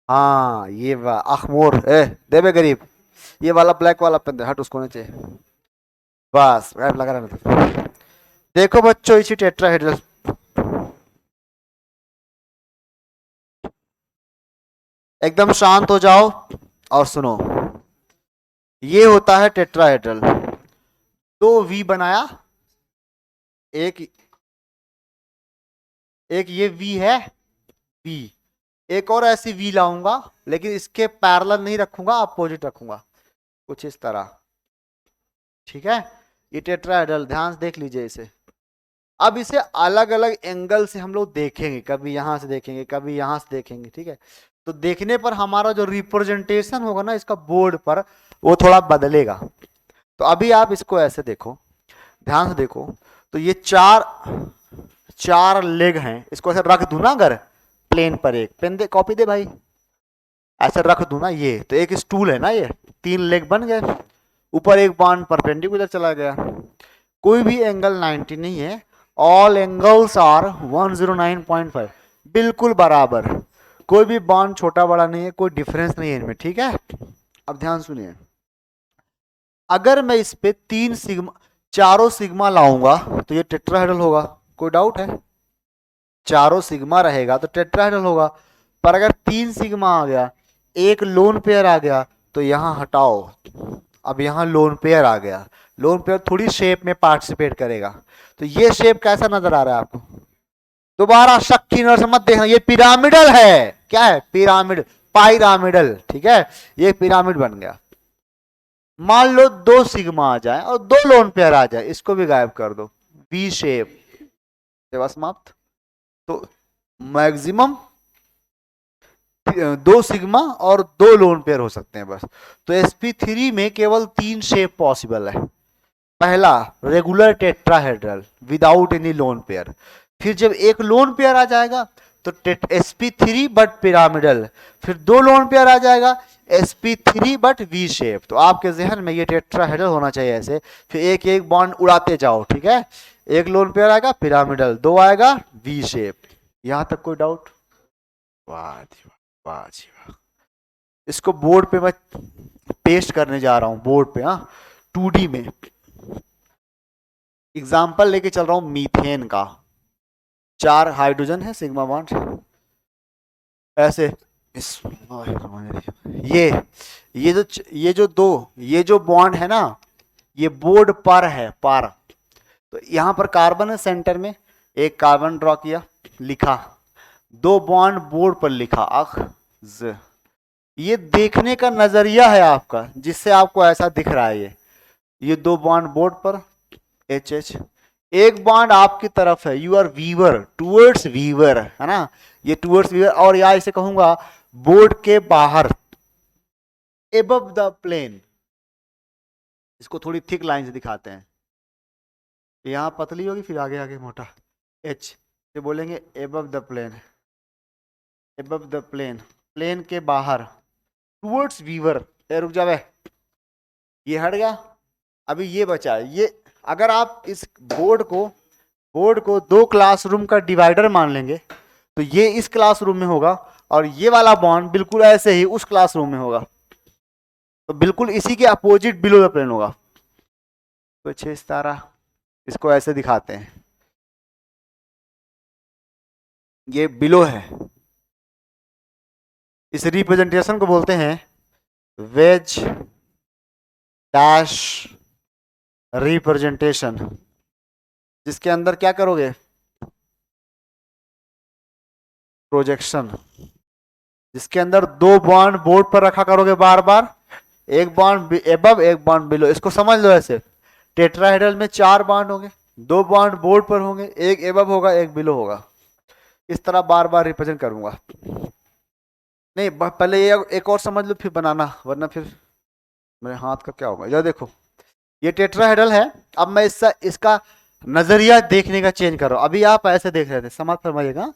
हाँ ये अखमोर ए दे बे गरीब, ये वाला ब्लैक वाला पेन दे, हट उसको नीचे, बस कैप लगा रहना था। देखो बच्चों, इसी टेट्राहेड्रल, एकदम शांत हो जाओ और सुनो। ये होता है टेट्राहेड्रल, दो वी बनाया, एक एक ये वी है, वी, एक और ऐसी वी लाऊंगा, लेकिन इसके पैरेलल नहीं रखूंगा, अपोजिट रखूंगा कुछ इस तरह, ठीक है। ये टेट्राहेड्रल, ध्यान से देख लीजिए इसे। अब इसे अलग अलग एंगल से हम लोग देखेंगे, कभी यहां से देखेंगे, कभी यहां से देखेंगे, ठीक है। तो देखने पर हमारा जो रिप्रेजेंटेशन होगा ना इसका बोर्ड पर, वो थोड़ा बदलेगा। तो अभी आप इसको ऐसे देखो, ध्यान से देखो। तो ये चार चार लेग हैं, इसको ऐसे रख दूं ना अगर प्लेन पर, एक पेन दे, कॉपी दे भाई, ऐसे रख दूं ना, ये तो एक स्टूल है ना, ये तीन लेग बन गए, ऊपर एक बाण परपेंडिकुलर चला गया। कोई भी एंगल 90 नहीं है, ऑल एंगल्स आर 109.5, बिल्कुल बराबर, कोई भी बाण छोटा बड़ा नहीं है, कोई डिफरेंस नहीं है इनमें, ठीक है। अब ध्यान सुनिए, अगर मैं इस पे तीन सिग्मा, चारों सिग्मा लाऊंगा तो ये टेट्राहेड्रल होगा, कोई डाउट है? चारों सिग्मा रहेगा तो टेट्राहेड्रल होगा। पर अगर तीन सिग्मा आ गया, एक लोन पेयर आ गया, तो यहां हटाओ, अब यहां लोन पेयर आ गया, लोन पेयर थोड़ी शेप में पार्टिसिपेट करेगा। तो ये शेप कैसा नजर आ रहा है आपको? दोबारा शक की नजर से मत देखना, ये पिरामिडल है। क्या है? पिरामिड, पाइरामिडल, ठीक है, ये पिरामिड बन गया। मान लो दो सिग्मा आ जाए और दो लोन पेयर आ जाए, इसको भी गायब कर दो, वी शेप, सेवा समाप्त। तो मैक्सिमम दो सिग्मा और दो लोन पेयर हो सकते हैं बस। तो sp3 में केवल तीन शेप पॉसिबल है। पहला, regular tetrahedral without any lone pair. फिर जब एक लोन पेयर आ जाएगा तो sp3 बट पिरामिडल। फिर दो लोन पेयर आ जाएगा, sp3 बट वी शेप। तो आपके जहन में ये टेट्राहेड्रल होना चाहिए ऐसे। फिर एक एक बॉन्ड उड़ाते जाओ, ठीक है। एक लोन पेयर आएगा पिरामिडल, दो आएगा वी शेप। यहां तक कोई डाउट? वाह जी वाह, वाह जी वाह। इसको बोर्ड पे मैं पेस्ट करने जा रहा हूं, बोर्ड पे, हाँ 2D में। एग्जाम्पल लेके चल रहा हूं मीथेन का, चार हाइड्रोजन है, सिग्मा बॉन्ड ऐसे, ये जो बॉन्ड है ना, ये बोर्ड पर है, पर। तो यहां पर कार्बन है सेंटर में, एक कार्बन ड्रॉ किया, लिखा, दो बॉन्ड बोर्ड पर लिखा, अख ज। ये देखने का नजरिया है आपका, जिससे आपको ऐसा दिख रहा है। ये दो बॉन्ड बोर्ड पर, एच एच, एक बॉन्ड आपकी तरफ है, you are viewer, towards viewer, है ना, ये टूवर्ड्स वीवर। और या इसे कहूंगा बोर्ड के बाहर, एबव द प्लेन। इसको थोड़ी थिक लाइन से दिखाते हैं, यहां पतली होगी फिर आगे आगे मोटा, एच से बोलेंगे above the plane, above the plane, plane के बाहर, टूवर्ड्स वीवर। रुक जावे, ये हट गया, अभी ये बचा है। ये अगर आप इस बोर्ड को दो क्लासरूम का डिवाइडर मान लेंगे, तो ये इस क्लासरूम में होगा, और ये वाला बॉन्ड बिल्कुल ऐसे ही उस क्लासरूम में होगा, तो बिल्कुल इसी के अपोजिट बिलो द प्लेन होगा। कुछ इस तरह इसको ऐसे दिखाते हैं, ये बिलो है, इस रिप्रेजेंटेशन को बोलते हैं वेज डैश रिप्रेजेंटेशन, जिसके अंदर क्या करोगे, प्रोजेक्शन, जिसके अंदर दो बॉन्ड बोर्ड पर रखा करोगे बार बार, एक बॉन्ड एबव एक बॉन्ड बिलो। इसको समझ लो ऐसे, टेट्राहेड्रल में 4 बॉन्ड होंगे, 2 बॉन्ड बोर्ड पर होंगे, एक एबव होगा एक बिलो होगा, इस तरह बार बार रिप्रेजेंट करूंगा। नहीं पहले ये एक और समझ लो फिर बनाना, वरना फिर मेरे हाथ का क्या होगा। ये देखो ये टेट्राहेड्रल है, अब मैं इसका नजरिया देखने का चेंज कर रहा हूं। अभी आप ऐसे देख रहे थे, समझ फरमाइएगा,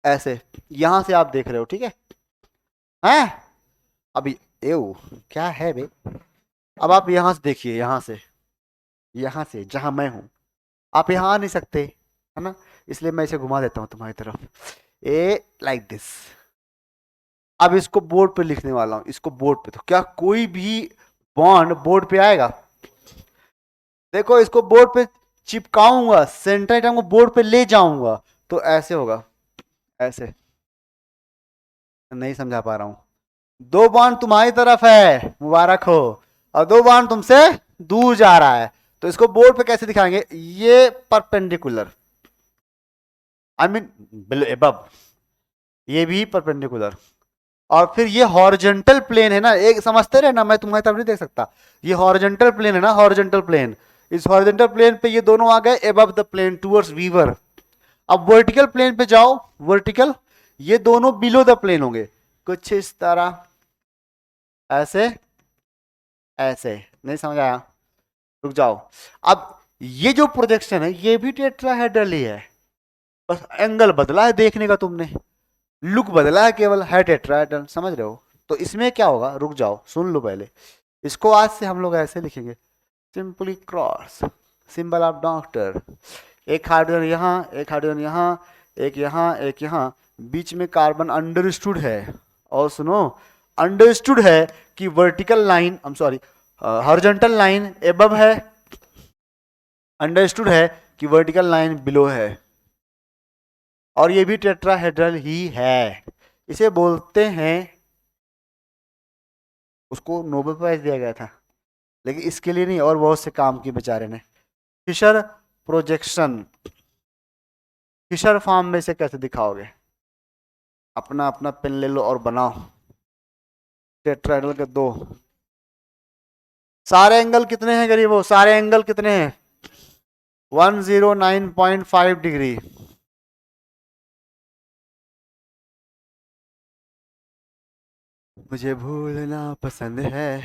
ऐसे यहां से आप देख रहे हो, ठीक है हैं? अभी एव क्या है बे, अब आप यहां से देखिए, यहां से जहां मैं हूं, आप यहां आ नहीं सकते है ना, इसलिए मैं इसे घुमा देता हूं तुम्हारी तरफ, ए लाइक दिस। अब इसको बोर्ड पे लिखने वाला हूं, इसको बोर्ड पे, तो क्या कोई भी बॉन्ड बोर्ड पे आएगा? देखो इसको बोर्ड पे चिपकाऊंगा, सेंटर आइटम को बोर्ड पे ले जाऊंगा, तो ऐसे होगा, ऐसे। नहीं समझा पा रहा हूं, 2 बॉन्ड तुम्हारी तरफ है, मुबारक हो, और 2 बॉन्ड तुमसे दूर जा रहा है, तो इसको बोर्ड पे कैसे दिखाएंगे, ये perpendicular, I mean below above, ये भी परपेंडिकुलर, और फिर ये हॉरिजॉन्टल प्लेन है ना, एक समझते रहे ना, मैं तुम्हारी तरफ नहीं देख सकता, ये हॉरिजॉन्टल प्लेन है ना, हॉरिजॉन्टल प्लेन, इस हॉरिजॉन्टल प्लेन पे ये दोनों आ गए above the plane towards viewer. अब वर्टिकल प्लेन पे जाओ, वर्टिकल, ये दोनों बिलो द प्लेन होंगे, कुछ इस तरह, ऐसे ऐसे। नहीं समझ आया, रुक जाओ। अब ये जो प्रोजेक्शन है ये भी टेट्राहेड्रल ही है, बस एंगल बदला है देखने का तुमने, लुक बदला है केवल, है टेट्राहेड्रल, समझ रहे हो? तो इसमें क्या होगा, रुक जाओ सुन लो पहले, इसको आज से हम लोग ऐसे लिखेंगे, simply cross, symbol of doctor, एक हाइड्रोजन यहाँ, एक हाइड्रोजन यहाँ, एक यहाँ, एक यहाँ, बीच में कार्बन अंडरस्टूड है, और सुनो अंडरस्टूड है कि vertical line, I am sorry, horizontal line above है, अंडरस्टूड है कि वर्टिकल लाइन बिलो है, और ये भी टेट्राहेड्रल ही है। इसे बोलते हैं, उसको नोबेल प्राइज दिया गया था, लेकिन इसके लिए नहीं, और बहुत से काम की बेचारे ने, फिशर प्रोजेक्शन। फिशर फॉर्म में से कैसे दिखाओगे, अपना अपना पेन ले लो और बनाओ, टेट्राहेड्रल के 2 सारे एंगल कितने हैं गरीबों, सारे एंगल कितने हैं, 109.5 डिग्री। मुझे भूलना पसंद है,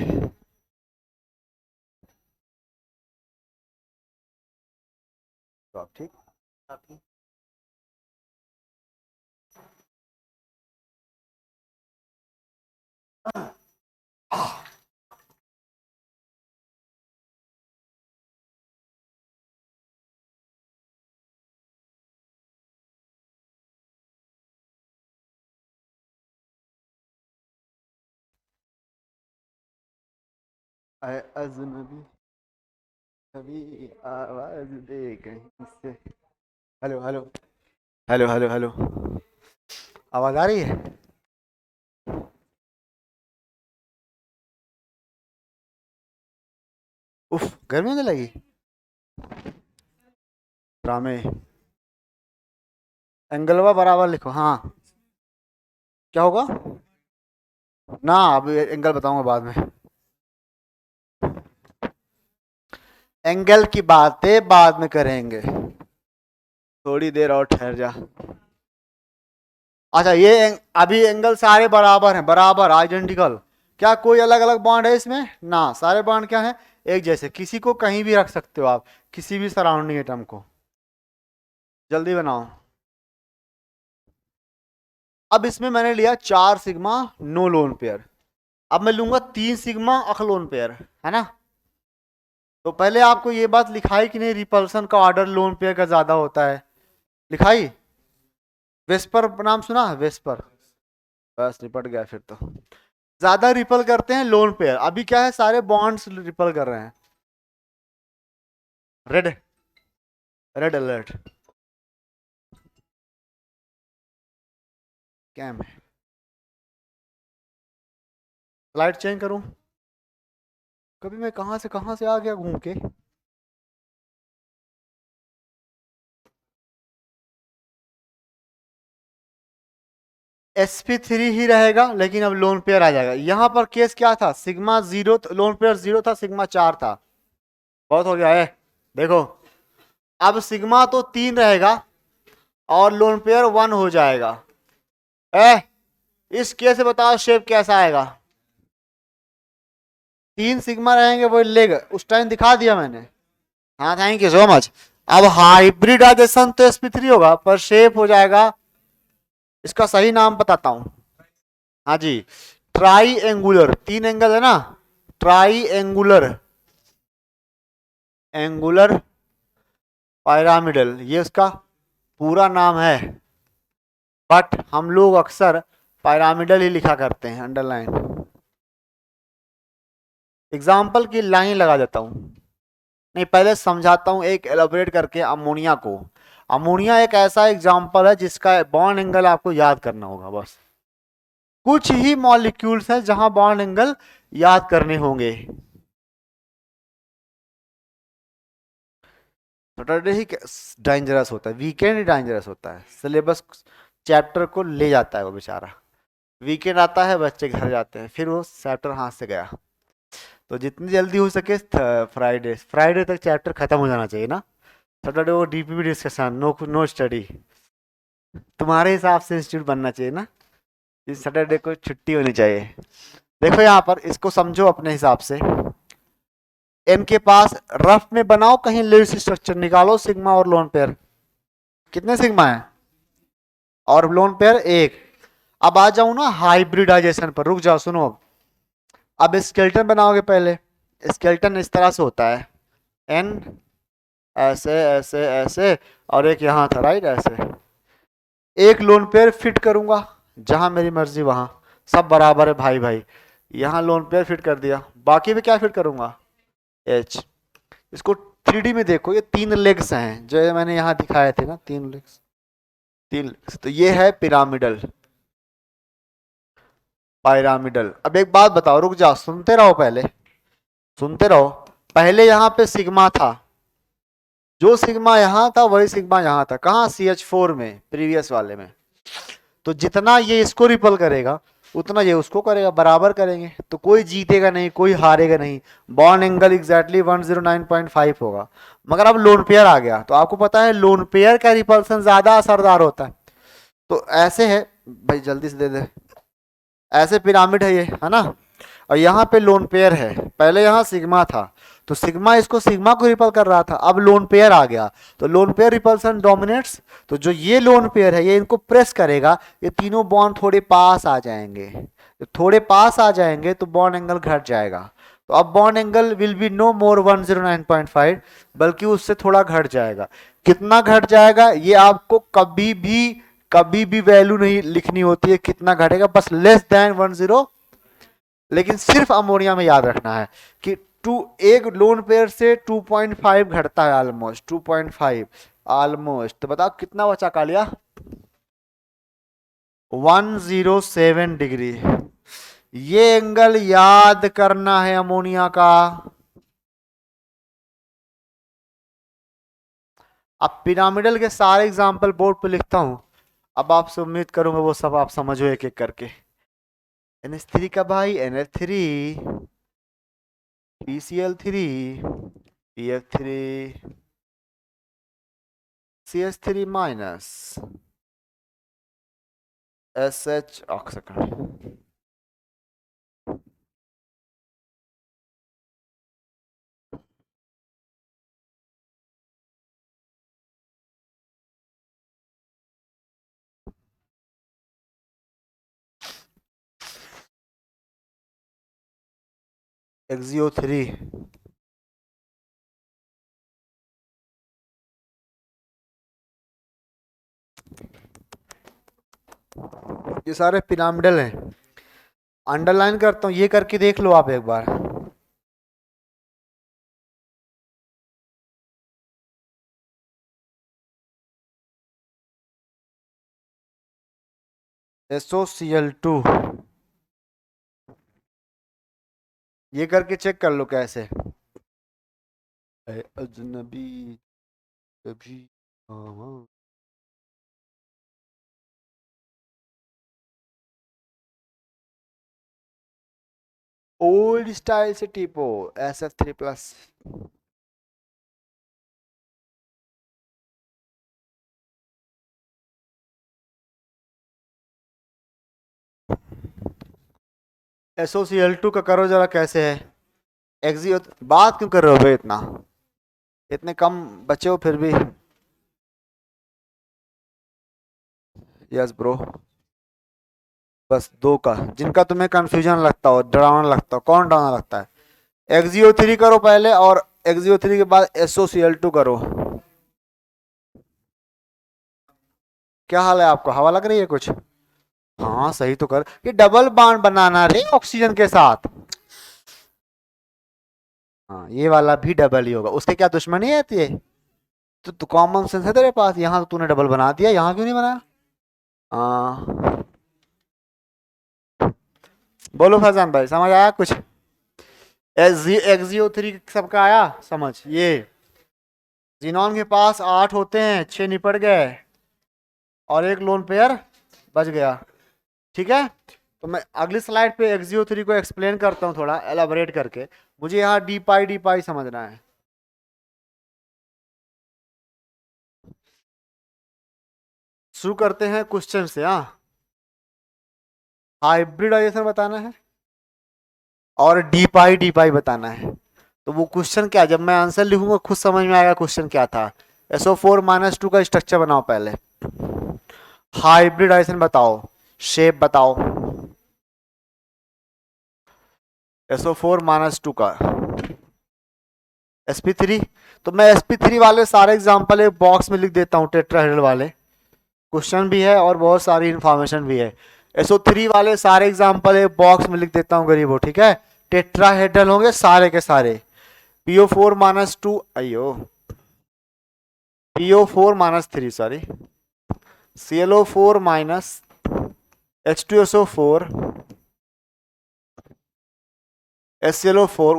तो आप ठीक, आप ठीक। अजनबी कभी आवाज दे कहीं से, hello hello hello hello hello, आवाज आ रही है? उफ, गर्मी होने लगी, ड्रामे, एंगलवा बराबर लिखो, हाँ क्या होगा ना, अब एंगल बताऊंगा बाद में, एंगल की बातें बाद में करेंगे, थोड़ी देर और ठहर जा। अच्छा ये अभी एंगल सारे बराबर हैं, बराबर आइडेंटिकल, क्या कोई अलग अलग बॉन्ड है इसमें ना, सारे बॉन्ड क्या है, एक जैसे, किसी को कहीं भी रख सकते हो आप, किसी भी सराउंडिंग एटम को। जल्दी बनाओ। अब इसमें मैंने लिया 4 सिग्मा नो लोन पेयर, अब मैं लूंगा 3 सिग्मा अख लोन पेयर, है ना? तो पहले आपको ये बात लिखाई कि नहीं, रिपल्सन का ऑर्डर लोन पेयर का ज्यादा होता है, लिखाई? वेस्पर नाम सुना है? वेस्पर, बस निपट गया फिर तो। ज्यादा रिपल करते हैं लोन पेयर। अभी क्या है, सारे बॉन्ड्स रिपल कर रहे हैं। Red, red alert. क्या है, लाइट चेंज करूं? कभी मैं कहां से आ गया घूम के। sp3 ही रहेगा, लेकिन अब लोन पेयर आ जाएगा। यहां पर केस क्या था, sigma zero, lone pair zero था, सिग्मा 4 था। बहुत हो गया है, देखो। अब सिग्मा तो 3 रहेगा और लोन पेयर 1 हो जाएगा। ए, इस केस से बताओ शेप कैसा आएगा। 3 सिग्मा रहेंगे, वो लेग उस टाइम दिखा दिया मैंने। हाँ, थैंक यू सो मच। अब हाइब्रिडाइजेशन तो sp3 होगा, पर शेप हो जाएगा, इसका सही नाम बताता हूं। हाँ जी, ट्राई एंगुलर, 3 एंगल है ना, ट्राई एंगुलर, एंगुलर पिरामिडल, ये उसका पूरा नाम है। बट हम लोग अक्सर पिरामिडल ही लिखा करते हैं, अंडरलाइन। एग्जाम्पल की लाइन लगा देता हूं। नहीं, पहले समझाता हूं एक एलोबरेट करके अमोनिया को। अमोनिया एक ऐसा एग्जाम्पल है जिसका बॉन्ड एंगल आपको याद करना होगा बस। कुछ ही मॉलिक्यूल्स हैं जहां बॉन्ड एंगल याद करने होंगे। सैटरडे ही डेंजरस होता है, वीकेंड ही डेंजरस होता है, सिलेबस चैप्टर को ले जाता है वो बेचारा। वीकेंड आता है, बच्चे घर जाते हैं, फिर वो चैप्टर हाथ से गया। तो जितनी जल्दी हो सके फ्राइडे, फ्राइडे तक चैप्टर खत्म हो जाना चाहिए ना। सैटरडे वो DPP discussion, no no study. तुम्हारे हिसाब से इंस्टीट्यूट बनना चाहिए ना, इस सैटरडे को छुट्टी होनी चाहिए। देखो यहाँ पर, इसको समझो अपने हिसाब से। एन के पास रफ में बनाओ, कहीं लिस्ट स्ट्रक्चर निकालो, सिग्मा और लोन पेयर। कितने सिग्मा है और लोन पेयर एक। अब आ जाऊं ना हाइब्रिडाइजेशन पर, रुक जाओ सुनो। अब स्केलेटन बनाओगे पहले। स्केलेटन इस तरह से होता है, एन ऐसे ऐसे ऐसे, और एक यहां था राइट ऐसे। एक लोन पेयर फिट करूंगा जहां मेरी मर्जी वहां, सब बराबर है भाई भाई। यहां लोन पेयर फिट कर दिया, बाकी में क्या फिट करूंगा, एच। इसको 3D में देखो, ये 3 लेग्स हैं जो मैंने यहां दिखाए थे ना, 3 लेग्स, 3 लेग्स। तो ये है पिरामिडल, पिरामिडल। अब एक बात बताओ, रुक जाओ, सुनते रहो पहले, सुनते रहो। पहले यहां पे सिग्मा था, जो सिग्मा यहां था वही सिग्मा यहां था, कहां, CH4 में, प्रीवियस वाले में। तो जितना ये इसको रिपल करेगा उतना ये उसको करेगा, बराबर करेंगे, तो कोई जीतेगा नहीं, कोई हारेगा नहीं। बॉन्ड एंगल एग्जैक्टली 109.5 होगा। मगर अब लोन पेयर आ गया, तो आपको पता है लोन पेयर का रिपल्सन ज्यादा असरदार होता है। तो ऐसे है भाई, जल्दी से दे दे। ऐसे पिरामिड है ये, है ना। और यहाँ पे लोन पेयर है, पहले यहाँ सिग्मा था, तो सिग्मा इसको सिग्मा को रिपल कर रहा था, अब लोन पेयर आ गया, तो लोन पेयर रिपल्सन डोमिनेट्स। तो जो ये लोन पेयर है ये इनको प्रेस करेगा, ये तीनों बॉन्ड थोड़े पास आ जाएंगे। जब थोड़े पास आ जाएंगे तो बॉन्ड एंगल घट जाएगा। तो अब bond angle will be no more 109.5, बल्कि उससे थोड़ा घट जाएगा। कितना घट जाएगा ये आपको कभी भी वैल्यू नहीं लिखनी होती है, कितना घटेगा, बस लेस देन 10। लेकिन सिर्फ अमोनिया में याद रखना है कि टू, एक लोन पेयर से 2.5 घटता है, ऑलमोस्ट 2.5, ऑलमोस्ट। तो बताओ कितना बचा कालिया, 107 डिग्री। ये एंगल याद करना है अमोनिया का। अब पिरामिडल के सारे एग्जाम्पल बोर्ड पे लिखता हूं, अब आपसे उम्मीद करूंगा वो सब आप समझो एक एक करके। NH3 का भाई NH3, PCl3, PF3, CH3 minus, SH ऑक्सीकरण। XO3, ये सारे पिरामिडल हैं। अंडरलाइन करता हूँ, ये करके देख लो आप एक बार। SOCl2 ये करके चेक कर लो कैसे। ऐ अजनबी कभी, हाँ ओल्ड स्टाइल से टिपो SF3+। SOCl2 का करो जरा कैसे है। एक्सियो बात क्यों कर रहे हो भाई इतना, इतने कम बचे हो फिर भी। Yes bro. बस दो का, जिनका तुम्हें कंफ्यूजन लगता हो, डरावना लगता हो। कौन डरावना लगता है? XiO3 करो पहले, और XiO3 के बाद SOCl2 करो। क्या हाल है आपको, हवा लग रही है कुछ? हाँ सही तो कर, ये डबल बॉन्ड बनाना रे ऑक्सीजन के साथ। हाँ ये वाला भी डबल ही होगा, उससे क्या दुश्मनी है ये? तो कॉमन सेंस है तेरे पास, यहाँ तो तूने डबल बना दिया, यहाँ क्यों नहीं बनाया? हाँ बोलो फैजान भाई, समझ आया कुछ? XiO3 सबका आया समझ? ये जीनॉन के पास 8 होते हैं, 6 निपट गए और एक लोन पेयर बच गया। ठीक है, तो मैं अगली स्लाइड पे XiO3 को एक्सप्लेन करता हूँ थोड़ा एलाबोरेट करके। मुझे यहाँ डी पाई समझना है। शुरू करते हैं क्वेश्चन से। हाँ, हाइब्रिडाइजेशन बताना है और डी पाई बताना है। तो वो क्वेश्चन क्या, जब मैं आंसर लिखूंगा खुद समझ में आएगा क्वेश्चन क्या था। SO4-2 का स्ट्रक्चर बनाओ पहले, हाइब्रिडाइजेशन बताओ, शेप बताओ SO4-2 का। sp3, तो मैं sp3 वाले सारे एग्जांपल एक बॉक्स में लिख देता हूँ, टेट्राहेड्रल वाले। क्वेश्चन भी है और बहुत सारी इंफॉर्मेशन भी है। SO3 वाले सारे एग्जांपल एक बॉक्स में लिख देता हूँ गरीबो, ठीक है। टेट्राहेड्रल होंगे सारे के सारे। PO4-2, अयो PO4-3 sorry, ClO4 minus H2SO4 HClO4,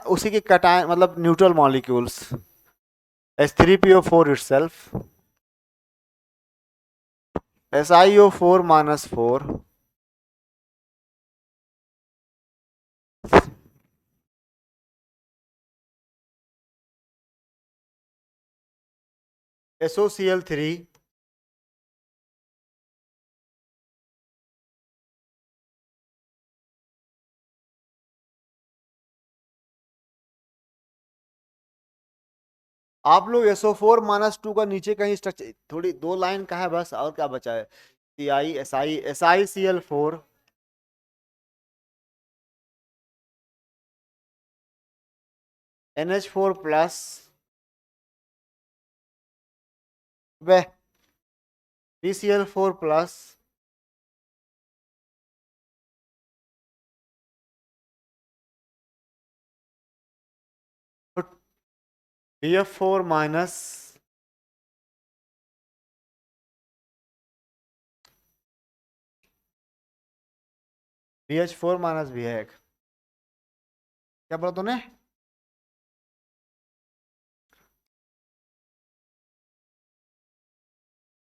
उसी के कटायन मतलब neutral molecules, H3PO4 itself, SiO4-4, SOCl3, आप लोग SO4-2 का नीचे कहीं स्ट्रक्चर, थोड़ी दो लाइन का है बस, और क्या बचा है? SiCl4, NH4+, वह PCl4+, BF4 minus BH4 minus भी है एक। क्या बोला तूने?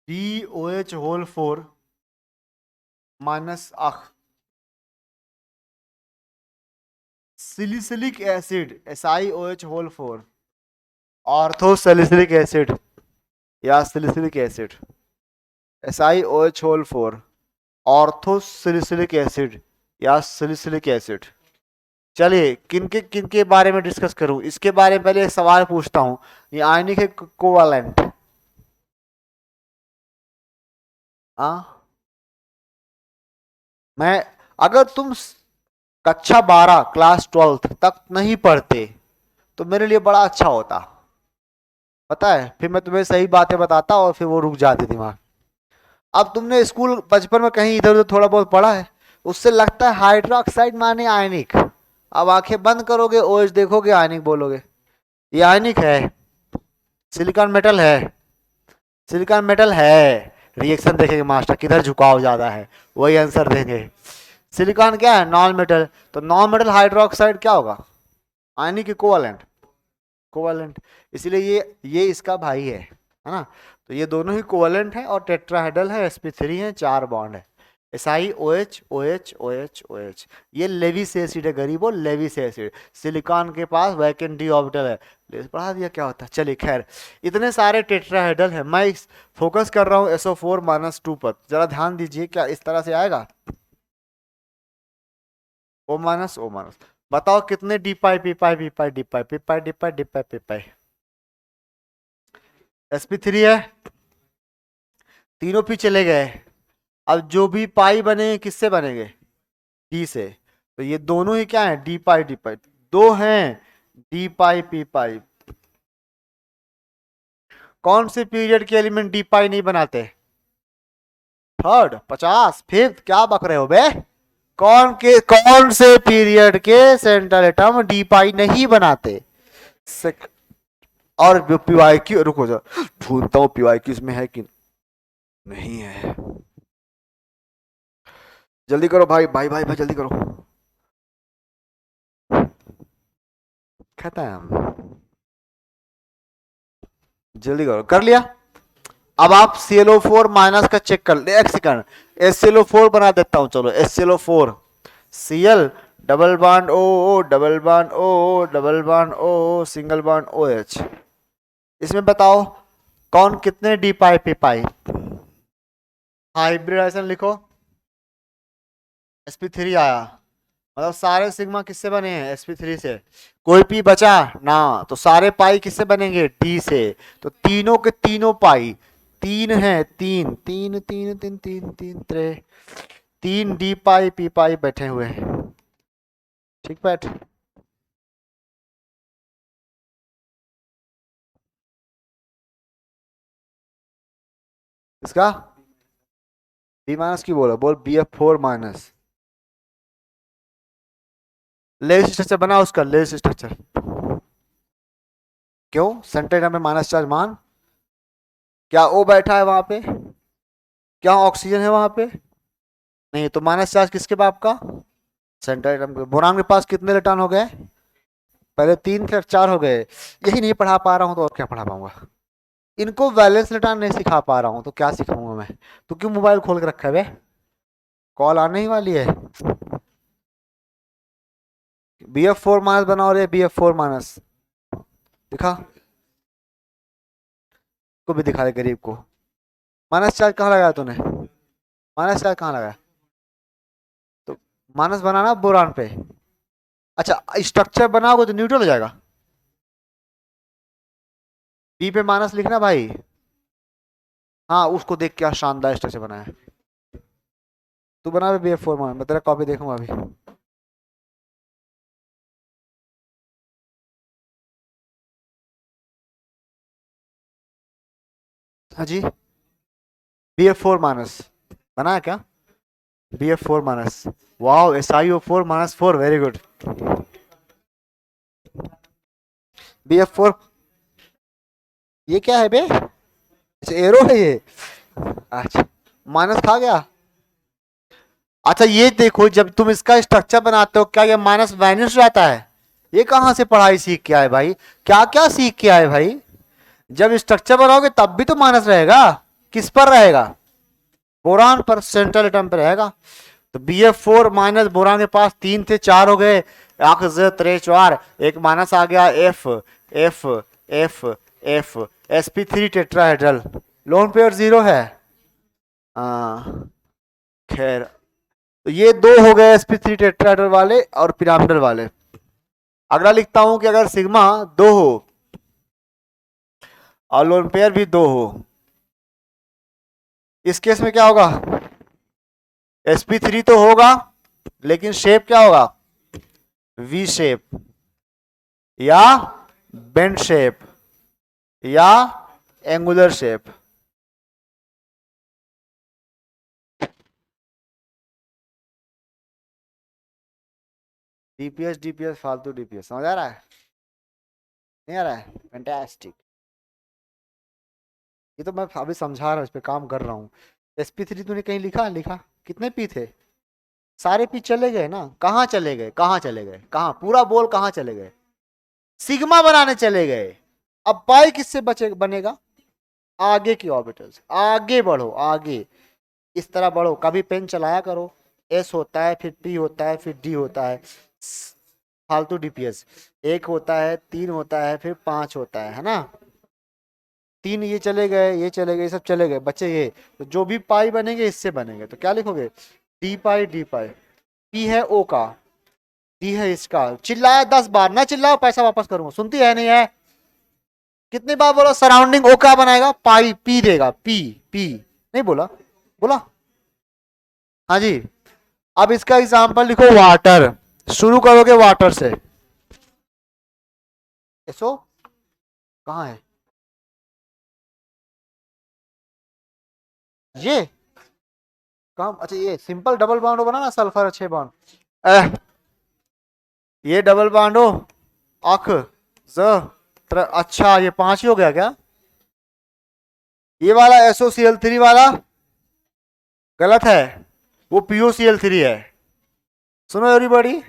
DOH4 minus silicic acid SiOH4, orthosilicic acid या silicic acid SiOH4, orthosilicic acid या सिलिसिलिक एसिड। चलिए किनके बारे में डिस्कस करूं, इसके बारे में पहले एक सवाल पूछता हूं। ये आयनिक है कोवालेंट? मैं, अगर तुम कक्षा 12 क्लास 12 तक नहीं पढ़ते तो मेरे लिए बड़ा अच्छा होता, पता है, फिर मैं तुम्हें सही बातें बताता और फिर वो रुक जाती दिमाग। अब तुमने स्कूल बचपन में कहीं इधर उधर थोड़ा बहुत पढ़ा है, उससे लगता है हाइड्रोक्साइड माने आयनिक। अब आंखें बंद करोगे, ओएच देखोगे, आयनिक बोलोगे। ये आयनिक है, सिलिकॉन मेटल है, सिलिकॉन मेटल है। रिएक्शन देखेंगे मास्टर, किधर झुकाव ज्यादा है, वही आंसर देंगे। सिलिकॉन क्या है? Non metal. तो नॉन मेटल हाइड्रोक्साइड क्या होगा? आयनिक की कोवलेंट, कोवलेंट। इसलिए ये इसका भाई है ना। तो ये दोनों ही कोवलेंट है और टेट्राहेड्रल है, sp3 है, 4 बॉन्ड है। SI OH OH OH OH। ये लेविस एसिड है गरीबो, लेविस एसिड। सिलिकॉन के पास वैकेंट डी ऑर्बिटल है। पढ़ा दिया क्या होता है। चलिए खैर, इतने सारे टेट्राहेड्रल है, मैं फोकस कर रहा हूँ SO4-2 पर। जरा ध्यान दीजिए, क्या इस तरह से आएगा? O-O-। बताओ कितने डी पाई पी पाई पी पाई डी पाई पी पाई डी पाई डी पाई पी पाई? sp3 है, तीनों पी चले गए। अब जो भी पाई बने किससे बनेंगे? डी से। तो ये दोनों ही क्या है? डी पाई डी पाई। दो हैं डी पाई पी पाई। कौन से पीरियड के एलिमेंट डी पाई नहीं बनाते? थर्ड, 50, फिफ्थ, क्या बक रहे हो बे? कौन से पीरियड के सेंट्रल एटम डी पाई नहीं बनाते? और पीवाई क्यू, रुको जा ढूंढता हूं पीवाई क्यू इसमें है कि नहीं है। जल्दी करो भाई भाई भाई भाई, जल्दी करो। खत्म, जल्दी करो। कर लिया? अब आप ClO4- का चेक कर ले। एक सेकंड, SClO4 बना देता हूं। चलो SClO4, Cl double bond O double bond O double bond O single bond OH। इसमें बताओ कौन कितने डी पाई पी पाई? हाइब्रिडाइजेशन लिखो, sp3 आया, मतलब सारे सिग्मा किससे बने हैं? sp3 से। कोई पी बचा ना, तो सारे पाई किससे बनेंगे? डी से। तो तीनों के तीनों पाई, तीन है, तीन तीन तीन तीन तीन तीन त्रे, तीन डी पाई पी पाई बैठे हुए हैं। ठीक बैठ। इसका B- की बोलो, बोल BF4-। लेस स्ट्रक्चर बना उसका, लेस स्ट्रक्चर। क्यों? सेंटर में माइनस चार्ज मान, क्या O बैठा है वहां पे? क्या ऑक्सीजन है वहां पे? नहीं, तो माइनस चार्ज किसके बाप का? सेंटर एटम के। बोरान के पास कितने इलेक्ट्रॉन हो गए? पहले 3 थे, 4 हो गए। यही नहीं पढ़ा पा रहा हूं तो और क्या पढ़ा पाऊंगा? इनको वैलेंस इलेक्ट्रॉन नहीं सिखा पा रहा हूं तो क्या सिखाऊंगा मैं? तो क्यों मोबाइल खोल के रखा है बे? कॉल आने ही वाली है। BF4- बनाओ रे, BF4-। दिखा, को भी दिखा दे गरीब को। माइनस चार्ज कहाँ लगाया तूने? माइनस चार्ज कहाँ लगाया? तो माइनस बनाना बोरान पे। अच्छा, स्ट्रक्चर बनाओगे तो न्यूट्रल हो जाएगा। बी पे माइनस लिखना भाई। हाँ, उसको देख क्या शानदार स्ट्रक्चर बनाया है। तू बना BF4-। मैं तेरा कॉपी देखूंगा अभी। हाँ जी, BF4-। बना है क्या? BF4-। Wow, SiO4-4, very good. BF4, ये क्या है बे? अच्छा, एरो है ये। अच्छा, माइनस खा गया। अच्छा ये देखो, जब तुम इसका स्ट्रक्चर बनाते हो, क्या ये माइनस वैनिश रहता है? ये कहां से पढ़ाई सीख के आए भाई? क्या क्या सीख के आए भाई? जब स्ट्रक्चर बनाओगे तब भी तो माइनस रहेगा। किस पर रहेगा? बोरान पर, सेंट्रल एटम पर रहेगा। तो BF4-, बोरान के पास 3 थे, 4 हो गए। चार, एक माइनस आ गया, F F F F sp3 tetrahedral. Lone pair 0 है। खैर, तो ये दो हो गए sp3 टेट्राहेड्रल वाले और पिरामिडल वाले। अगला लिखता हूं कि अगर सिग्मा 2 हो और लोन पेयर भी 2 हो, इस केस में क्या होगा? sp3 तो होगा, लेकिन शेप क्या होगा? V शेप, या बेंड शेप, या एंगुलर शेप। डीपीएस डीपीएस फालतू डीपीएस, समझ आ रहा है? नहीं आ रहा है? फैंटास्टिक। ये तो मैं अभी समझा रहा हूँ, इस पे काम कर रहा हूँ। sp3 तूने कहीं लिखा लिखा? कितने पी थे? सारे पी चले गए ना? कहाँ चले गए, कहाँ चले गए, कहाँ? पूरा बोल, कहाँ चले गए? सिग्मा बनाने चले गए। अब पाई किससे बचे बनेगा? आगे की ऑर्बिटल से। आगे बढ़ो, आगे इस तरह बढ़ो। कभी पेन चलाया करो। एस होता है, फिर पी होता है, फिर डी होता है। फालतू डीपीएस। एक होता है, तीन होता है, फिर पांच होता है ना? तीन ये चले गए, ये चले गए, ये सब चले गए, बचे ये। तो जो भी पाई बनेंगे इससे बनेंगे, तो क्या लिखोगे? डी पाई डी पाई। पी है ओ का, डी है इसका। चिल्लाया 10 बार, ना चिल्लाओ पैसा वापस करूंगा। सुनती है नहीं है? कितनी बार बोलो? सराउंडिंग ओ क्या बनाएगा? पाई पी देगा, पी। पी नहीं बोला? बोला? हाँ जी। अब इसका एग्जांपल लिखो वाटर। शुरू करोगे वाटर से। एसो कहाँ है? ये काम, अच्छा ये सिंपल डबल बॉन्ड बना ना, सल्फर 6 बॉन्ड। ये डबल बॉन्ड हो, अख अच्छा ये 5 ही हो गया क्या? ये वाला SOCl3 वाला गलत है, वो POCl3 है। सुनो एवरीबॉडी,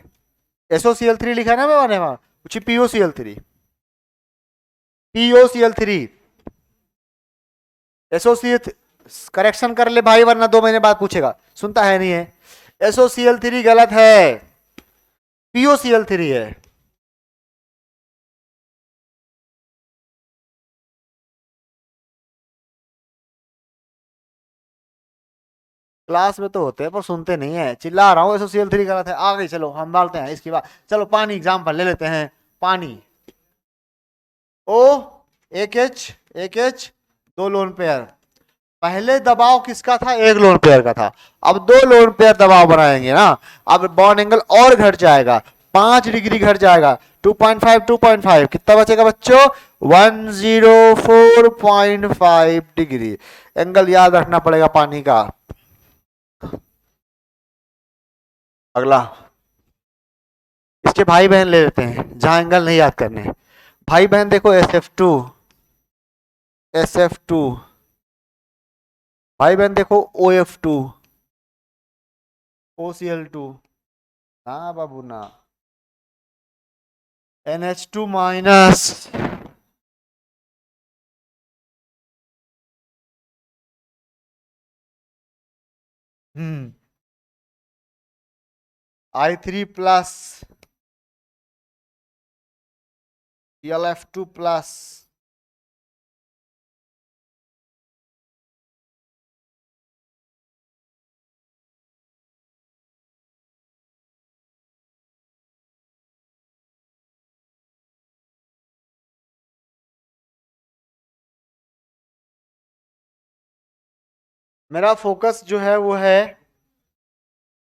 SOCl3 लिखा है ना मैंने वहां, कुछ POCl3। POCl3 associate. करेक्शन कर ले भाई, वरना 2 महीने बाद पूछेगा। सुनता है नहीं है? SOCl3 गलत है, POCl3 है। क्लास में तो होते हैं पर सुनते नहीं है। चिल्ला रहा हूँ SOCl3 गलत है। आ गई, चलो हम डालते हैं इसकी बात। चलो पानी एग्जाम्पल ले लेते हैं। पानी O एक H 2 लोन पेयर। पहले दबाव किसका था? एक लोन पेयर का था। अब 2 लोन पेयर दबाव बनाएंगे ना, अब बॉन्ड एंगल और घट जाएगा, 5 डिग्री घट जाएगा। 2.5 2.5 कितना बचेगा बच्चों? 104.5 डिग्री। एंगल याद रखना पड़ेगा पानी का। अगला इसके भाई बहन ले लेते हैं, जहां एंगल नहीं याद करने। भाई बहन देखो, SF2 भाई बहन देखो, OF2 OCl2 ना बाबू ना, NH2 minus I3 plus LF2 plus मेरा फोकस जो है वो है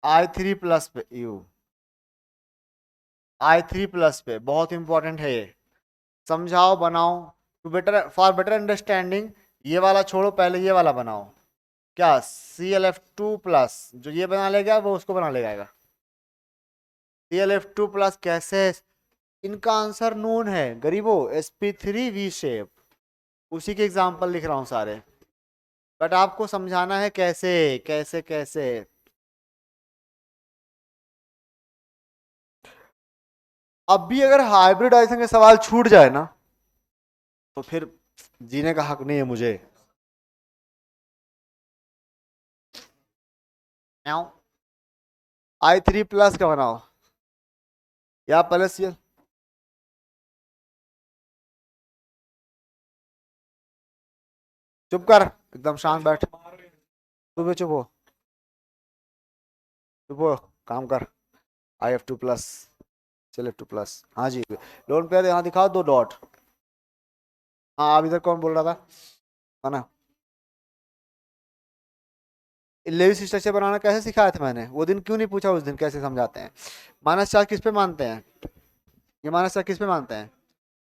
I3 प्लस पे। I3 प्लस पे बहुत इंपॉर्टेंट है ये। समझाओ बनाओ, to better for better understanding. ये वाला छोड़ो, पहले ये वाला बनाओ। क्या? ClF2 प्लस, जो ये बना लेगा वो उसको बना लेगा। ClF2 प्लस कैसे? इनका आंसर नोन है गरीबों, sp3 V शेप। उसी के एग्जाम्पल लिख रहा हूं सारे, बट आपको समझाना है कैसे कैसे कैसे। अब भी अगर हाइब्रिडाइजेशन के सवाल छूट जाए ना, तो फिर जीने का हक नहीं है मुझे। I3 प्लस का बनाओ या प्लस ये। चुप कर, एकदम शांत बैठ। तू भी चुप हो, चुप हो, काम कर। IF2 plus, ClF2 plus. हाँ जी, लोन पेयर यहाँ दिखाओ 2 डॉट। हाँ अब इधर कौन बोल रहा था? है ना? लेविस स्ट्रक्चर बनाना कैसे सिखाया था मैंने? वो दिन क्यों नहीं पूछा उस दिन कैसे समझाते हैं? माइनस चार्ज किस पे मानते हैं? ये माइनस चार्ज किस पे मानते हैं?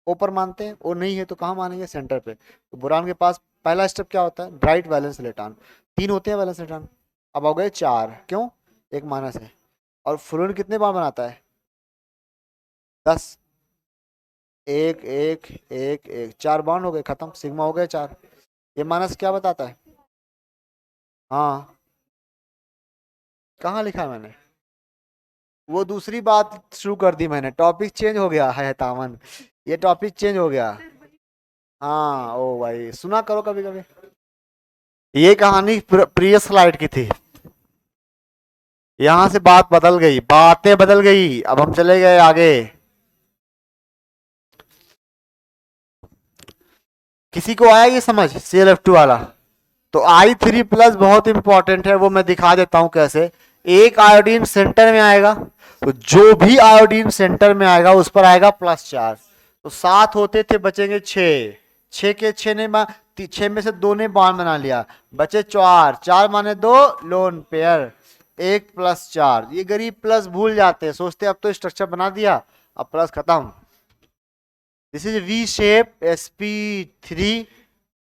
ओ पर मानते हैं। ओ नहीं है तो कहाँ मानेंगे? सेंटर पे। तो बोरान के पास पहला स्टेप क्या होता है? Right valence electron. 3 होते हैं वैलेंस इलेक्ट्रॉन, अब हो गए 4। क्यों? एक माइनस है। और फ्लोरीन कितने बार बनाता है? 10, एक एक एक एक, 4 बॉन्ड हो गए, खत्म, सिग्मा हो गए 4। ये माइनस क्या बताता है? हाँ, कहाँ लिखा है मैंने? वो दूसरी बात शुरू कर दी मैंने, टॉपिक चेंज हो गया है तामन, ये टॉपिक चेंज हो गया। हाँ ओ भाई, सुना करो कभी कभी। ये कहानी प्रिय स्लाइड की थी, यहां से बात बदल गई, बातें बदल गई, अब हम चले गए आगे। किसी को आया ये समझ ClF2 वाला? तो I3+ बहुत इंपॉर्टेंट है, वो मैं दिखा देता हूं कैसे। एक आयोडीन सेंटर में आएगा, तो जो भी आयोडीन सेंटर में आएगा उस पर आएगा +4। तो 7 होते थे, बचेंगे 6, 6 के 6 ने 6 में से 2 ने बॉन्ड बना लिया, बचे 4, 4 माने 2, लोन पेयर, 1 + 4। ये गरीब प्लस भूल जाते हैं, सोचते अब तो स्ट्रक्चर बना दिया, अब प्लस खत्म। This is V shape, sp3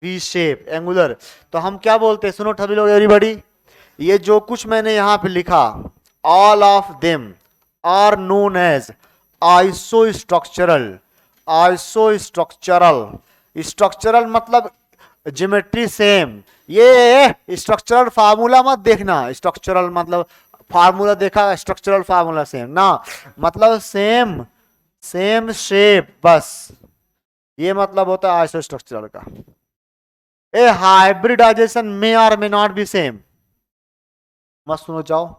V shape angular. तो हम क्या बोलते हैं, सुनो सभी लोग, एवरीबॉडी, ये जो कुछ मैंने यहां पे लिखा, all of them are known as isostructural. Isostructural, structural मतलब ज्योमेट्री सेम। ये स्ट्रक्चरल फार्मूला मत देखना, स्ट्रक्चरल मतलब फार्मूला देखा, स्ट्रक्चरल फार्मूला सेम ना, मतलब सेम, सेम शेप, बस ये मतलब होता है आइसोस्ट्रक्चरल का। ए हाइब्रिडाइजेशन में और मे नॉट बी सेम, मत सुनो जाओ।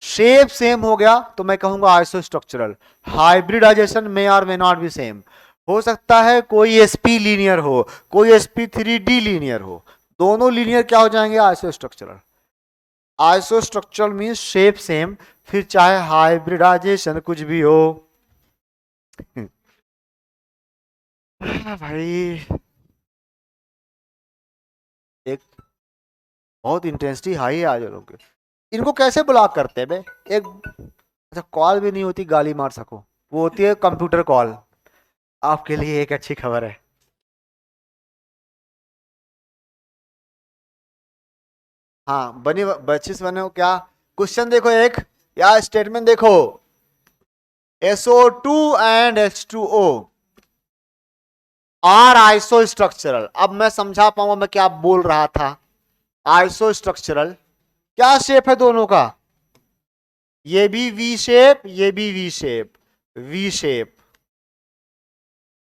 शेप सेम हो गया तो मैं कहूंगा आइसोस्ट्रक्चरल। हाइब्रिडाइजेशन में और मे नॉट बी सेम, हो सकता है कोई sp लीनियर हो, कोई sp3d लीनियर हो, दोनों लीनियर क्या हो जाएंगे, आइसोस्ट्रक्चरल। आइसोस्ट्रक्चरल मींस शेप सेम, फिर चाहे हाइब्रिडाइजेशन कुछ भी हो। भाई एक बहुत इंटेंसिटी हाई है आज लोगों की। इनको कैसे ब्लॉक करते हैं बे? एक अच्छा कॉल भी नहीं होती गाली मार सको, वो होती है कंप्यूटर कॉल। आपके लिए एक अच्छी खबर है। हाँ बनी, बच्चीस बने हो क्या? क्वेश्चन देखो एक, या स्टेटमेंट देखो, SO2 एंड H2O आर आइसोस्ट्रक्चरल। अब मैं समझा पाऊंगा मैं क्या बोल रहा था। आइसोस्ट्रक्चरल, क्या शेप है दोनों का? ये भी V शेप, ये भी V shape, V shape.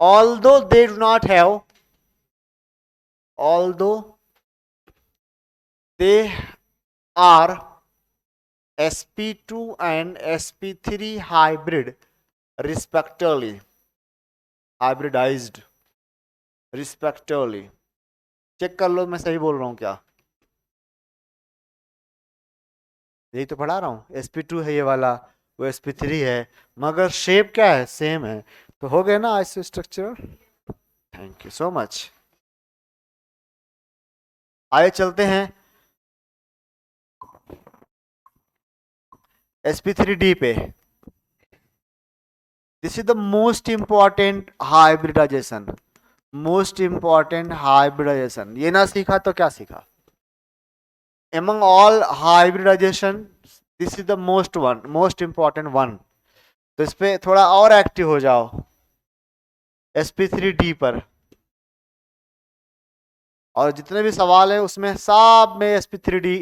although they do not have, although they are sp2 and sp3 hybrid respectively, hybridized respectively। Check कर लो मैं सही बोल रहा हूं क्या, यही तो पढ़ा रहा हूं। sp2 है ये वाला, वो sp3 है, मगर शेप क्या है, सेम है, तो हो गया ना iso structure. Thank you so much. आइए चलते हैं sp3d पे। This is the most important hybridization, most important hybridization. ये ना सीखा तो क्या सीखा? among all hybridization this is the most one, most important one। तो इस पे थोड़ा और एक्टिव हो जाओ sp3d पर, और जितने भी सवाल है उसमें सब में sp3d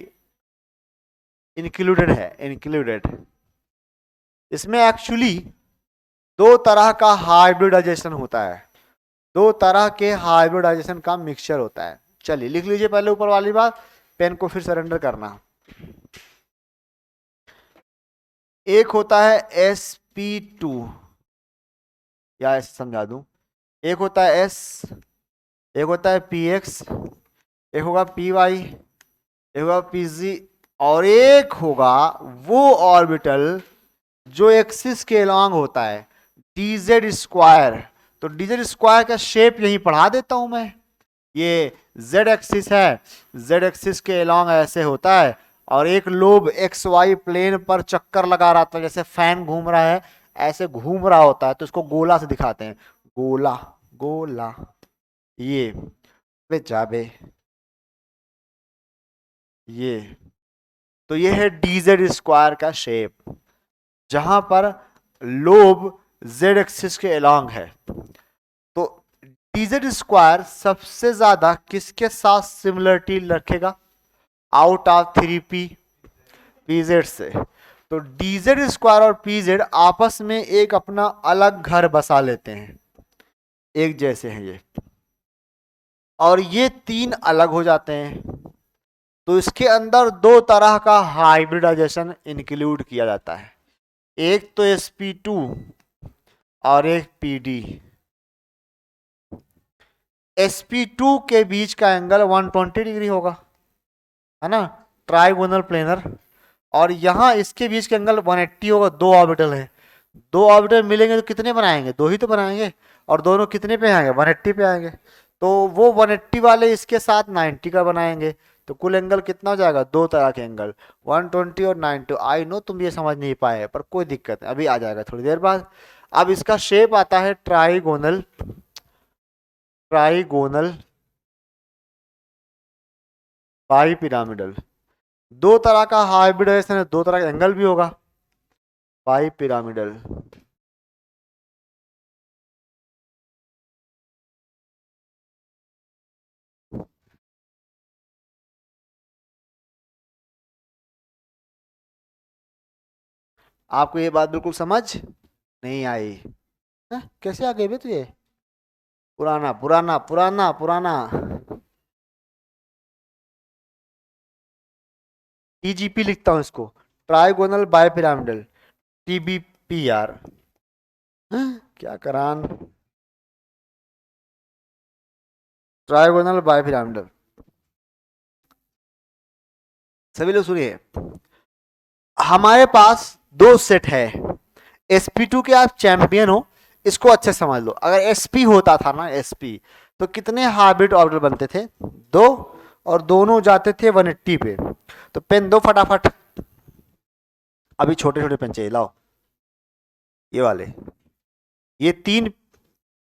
इंक्लूडेड है, इंक्लूडेड। इसमें एक्चुअली दो तरह का हाइब्रिडाइजेशन होता है, दो तरह के हाइब्रिडाइजेशन का मिक्सचर होता है। चलिए लिख लीजिए पहले ऊपर वाली बात, पेन को फिर सरेंडर करना। एक होता है sp2, या ऐसे समझा दूं, एक होता है s, एक होता है px, एक होगा py, एक होगा pz, और एक होगा वो ऑर्बिटल जो एक्सिस के अलॉन्ग होता है, dz स्क्वायर। तो dz स्क्वायर का शेप यही पढ़ा देता हूं मैं। ये z एक्सिस है, z एक्सिस के अलॉन्ग ऐसे होता है, और एक लोब एक्स वाई प्लेन पर चक्कर लगा रहा था, जैसे फैन घूम रहा है ऐसे घूम रहा होता है, तो इसको गोला से दिखाते हैं, गोला, गोला। ये बे जाबे, ये तो ये है dz स्क्वायर का शेप, जहां पर लोब z एक्सिस के अलॉन्ग है। तो dz स्क्वायर सबसे ज्यादा किसके साथ सिमिलरिटी रखेगा? आउट ऑफ 3p pz से। तो dz स्क्वायर और pz आपस में एक अपना अलग घर बसा लेते हैं, एक जैसे हैं ये, और ये तीन अलग हो जाते हैं। तो इसके अंदर दो तरह का हाइब्रिडाइजेशन इंक्लूड किया जाता है, एक तो sp2 और एक pd। sp2 के बीच का एंगल 120 डिग्री होगा, है ना, ट्राइगोनल प्लेनर। और यहां इसके बीच का एंगल 180 होगा, दो ऑर्बिटल है, दो ऑर्बिटल मिलेंगे तो कितने बनाएंगे? दो ही तो बनाएंगे, और दोनों कितने पे आएंगे? 180 पे आएंगे। तो वो 180 वाले इसके साथ 90 का बनाएंगे, तो कुल एंगल कितना हो जाएगा? दो तरह के एंगल, 120 और 90। आई नो तुम ये समझ नहीं पाए, पर कोई दिक्कत नहीं, अभी आ जाएगा थोड़ी देर बाद। अब इसका शेप आता है ट्राइगोनल, ट्राइगोनल बाई पिरामिडल। दो तरह का हाइब्रिडाइजेशन है, दो तरह का एंगल भी होगा, बाई पिरामिडल। आपको ये बात बिल्कुल समझ नहीं आई? कैसे आ गए बे तुझे? पुराना पुराना पुराना पुराना। टीजीपी लिखता हूं इसको, ट्राइगोनल बाय पिरामिडल, टीबीपीआर। क्या करान, ट्राइगोनल बाय पिरामिडल। सभी लोग सुनिए, हमारे पास दो सेट है। sp2 के आप चैंपियन हो, इसको अच्छे समझ लो। अगर sp होता था ना, sp, तो कितने हाइब्रिड ऑर्बिटल बनते थे? दो, और दोनों जाते थे 180 पे। तो पेन दो फटाफट, अभी छोटे छोटे पेन चाहिए, लाओ ये वाले। ये तीन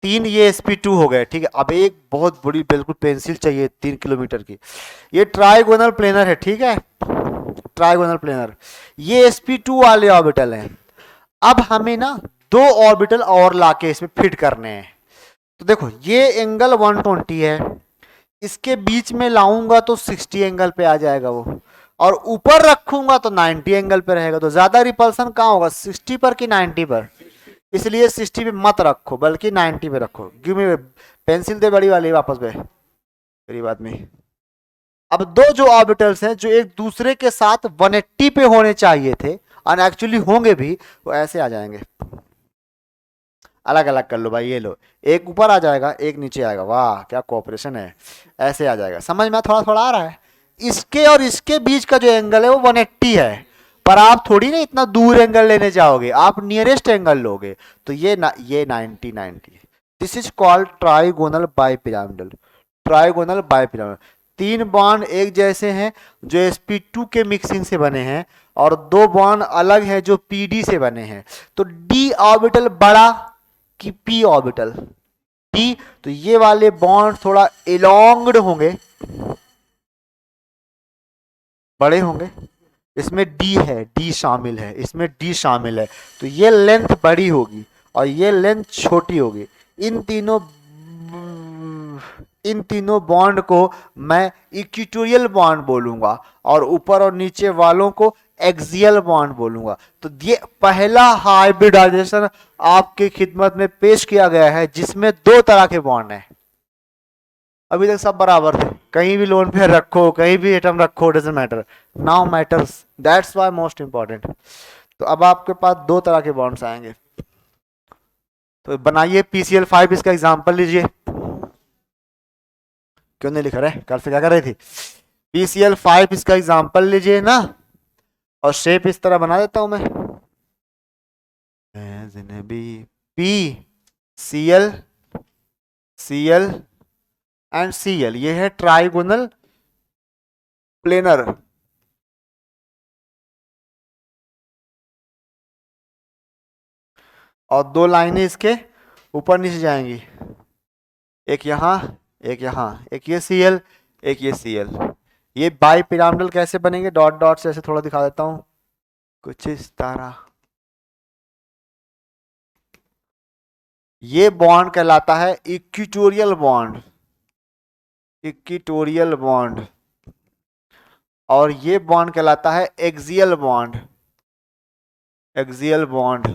तीन ये sp2 हो गए, ठीक है। अब एक बहुत बड़ी बिल्कुल पेंसिल चाहिए 3 किलोमीटर की। ये ट्राइगोनल प्लेनर है, ठीक है, ट्राइगोनल प्लेनर। ये sp2 वाले ऑर्बिटल हैं। अब हमें ना दो ऑर्बिटल और लाके इसमें फिट करने हैं। तो देखो ये एंगल 120 है, इसके बीच में लाऊंगा तो 60 एंगल पे आ जाएगा वो, और ऊपर रखूंगा तो 90 एंगल पे रहेगा। तो ज्यादा रिपल्सन कहाँ होगा, 60 पर कि 90 पर? इसलिए 60 पे मत रखो, बल्कि 90 पे रखो। गिव मी पेंसिल दे बड़ी वाली वापस पे, गरीब आदमी। अब दो जो ऑर्बिटल्स हैं जो एक दूसरे के साथ 180 पे होने चाहिए थे, और एक्चुअली होंगे भी, वो ऐसे आ जाएंगे। अलग अलग कर लो भाई, ये लो, एक ऊपर आ जाएगा, एक नीचे आएगा। वाह क्या कोऑपरेशन है, ऐसे आ जाएगा। समझ में थोड़ा थोड़ा आ रहा है? इसके और इसके बीच का जो एंगल है वो 180 है, पर आप थोड़ी ना इतना दूर एंगल लेने जाओगे, आप नियरेस्ट एंगल लोगे। तो ये 90 this is called trigonal bi pyramidal, trigonal bi pyramidal. तीन बॉन्ड एक जैसे हैं जो sp2 के मिक्सिंग से बने हैं, और दो बॉन्ड अलग हैं जो pd से बने हैं। तो d ऑर्बिटल बड़ा कि p ऑर्बिटल? d। तो ये वाले बॉन्ड थोड़ा एलोंग्ड होंगे, बड़े होंगे। इसमें d है, d शामिल है, इसमें d शामिल है। तो ये लेंथ बड़ी होगी और ये लेंथ छोटी होगी। इन तीनों बॉन्ड को मैं इक्विटोरियल बॉन्ड बोलूंगा, और ऊपर और नीचे वालों को एक्सियल बॉन्ड बोलूंगा। तो ये पहला हाइब्रिडाइजेशन आपकी खिदमत में पेश किया गया है, जिसमें दो तरह के बॉन्ड हैं। अभी तक सब बराबर थे, कहीं भी लोन पे रखो, कहीं भी एटम रखो, doesn't matter, now matters, that's why most important. तो अब आपके पास दो तरह के बॉन्ड्स आएंगे। तो बनाइए PCl5, इसका एग्जांपल लीजिए। क्यों नहीं लिख रहे, कल से क्या कर रही थी? PCl5 इसका एग्जांपल लीजिए ना, और शेप इस तरह बना देता हूं मैं, P Cl Cl and Cl, ये है ट्राइगोनल प्लेनर। और दो लाइनें इसके ऊपर नीचे जाएंगी, एक यहां एक यहां, एक ये Cl एक ये Cl। ये बाई पिरामिडल कैसे बनेंगे, डॉट डॉट से ऐसे थोड़ा दिखा देता हूं, कुछ इस तरह। ये बॉन्ड कहलाता है इक्विटोरियल बॉन्ड, इक्विटोरियल बॉन्ड। और ये बॉन्ड कहलाता है axial bond, axial bond.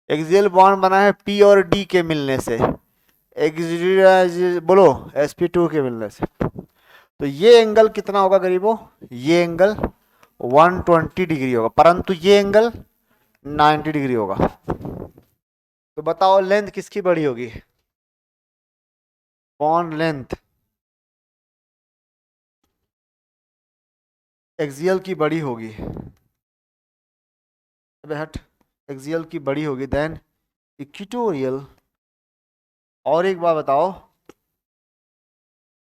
Axial bond बना है पी और डी के मिलने से, बोलो sp2 के मिलने से। तो ये एंगल कितना होगा गरीबों, ये एंगल 120 डिग्री होगा, परंतु ये एंगल 90 डिग्री होगा। तो बताओ लेंथ किसकी बड़ी होगी, बॉन्ड लेंथ एक्सियल की बड़ी होगी, अबे हट, एक्सियल की बड़ी होगी देन इक्विटोरियल। और एक बात बताओ,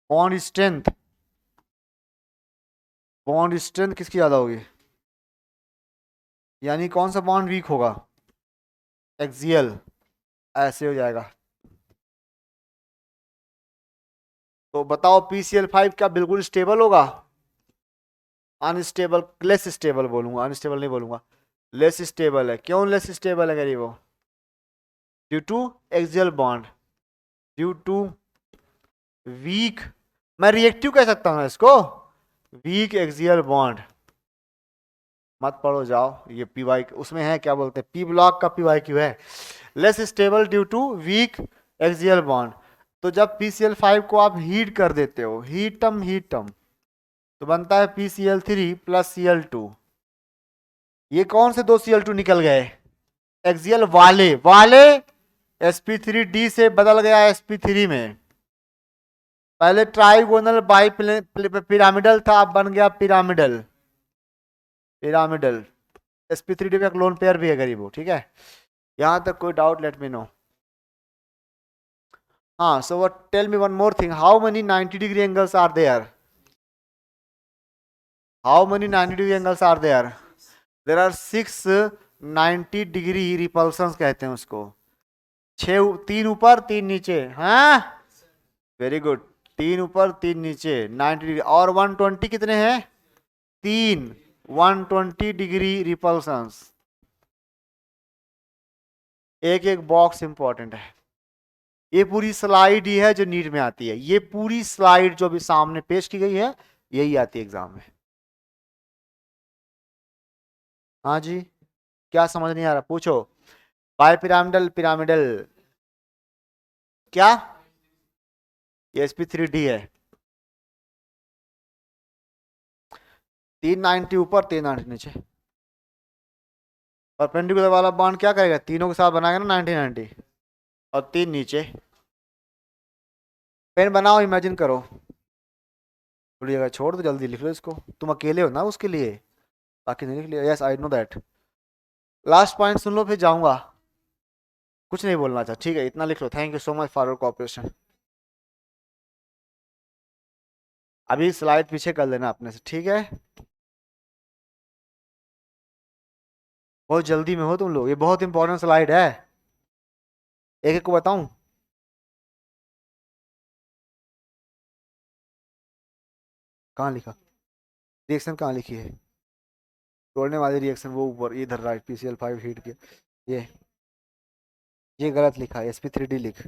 बॉन्ड स्ट्रेंथ, बॉन्ड स्ट्रेंथ किसकी ज्यादा होगी, यानी कौन सा बॉन्ड वीक होगा, एक्सियल, ऐसे हो जाएगा। तो बताओ PCl5 क्या बिल्कुल स्टेबल होगा, अनस्टेबल, लेस स्टेबल बोलूंगा, अनस्टेबल नहीं बोलूंगा, लेस स्टेबल है। क्यों लेस स्टेबल है गरीबों, due to axial bond, due to weak, मैं रिएक्टिव कह सकता हूं इसको, वीक एक्सियल बॉन्ड। मत पढ़ो जाओ, ये पीवाई उसमें है, क्या बोलते हैं, पी ब्लॉक का PYQ है, less stable due to weak axial bond. तो जब PCl5 को आप हीट कर देते हो, हीट टर्म, तो बनता है PCl3 प्लस Cl2। ये कौन से दो Cl2 निकल गए, एक्सियल वाले वाले, sp3d से बदल गया sp3 में। पहले ट्राइगोनल बाई पिरामिडल था, अब बन गया पिरामिडल, पिरामिडल। sp3d का क्लोन पेयर भी है गरीबों, ठीक है। यहां तक कोई डाउट, लेट मी नो। हाँ, so what, tell me one more thing, how many 90 degree angles are there, how many 90 degree angles are there, there are 6 90 degree repulsions कहते हैं उसको, 6, 3 ऊपर 3 नीचे, हाँ वेरी गुड, 3 ऊपर 3 नीचे 90 डिग्री, और 120 कितने हैं, 3, 120 डिग्री रिपल्सन्स। एक एक बॉक्स इंपॉर्टेंट है, ये पूरी स्लाइड ही है जो नीट में आती है, ये पूरी स्लाइड जो भी सामने पेश की गई है यही आती है एग्जाम में। हाँ जी, क्या समझ नहीं आ रहा पूछो, बाय पिरामिडल, पिरामिडल क्या, ये sp3d है, 390 ऊपर 390 नीचे। परपेंडिकुलर वाला बॉन्ड क्या करेगा, तीनों के साथ बनाएगा ना 90 90, और 3 नीचे। पेन बनाओ, इमेजिन करो, भूलिएगा, छोड़ दो, जल्दी लिख लो इसको, तुम अकेले हो ना उसके लिए, बाकी नहीं लिख लिया, yes I know that. Last point सुन लो फिर जाऊंगा, कुछ नहीं बोलना था, ठीक है, इतना लिख लो, thank you so much for your cooperation. अभी स्लाइड पीछे कर लेना अपने से, ठीक है, बहुत जल्दी में हो तुम लोग, ये बहुत इंपॉर्टेंट स्लाइड है, एक एक को बताऊं, कहाँ लिखा, रिएक्शन कहाँ लिखी है, तोड़ने वाली रिएक्शन वो ऊपर इधर, राइट, PCl5 हीट किया, ये गलत लिखा है, sp3d लिख,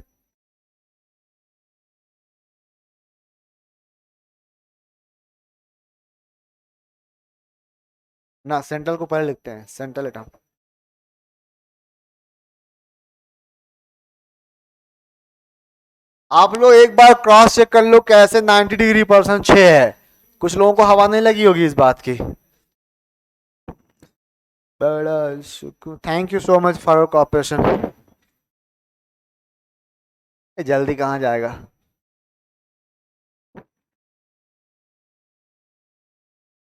ना सेंट्रल को पहले लिखते हैं, सेंट्रल एटम। आप लोग एक बार क्रॉस चेक कर लो कैसे 90 डिग्री परसेंट 6 है, कुछ लोगों को हवा नहीं लगी होगी इस बात की। बड़ा शुक्र, thank you so much for your cooperation. जल्दी कहाँ जाएगा।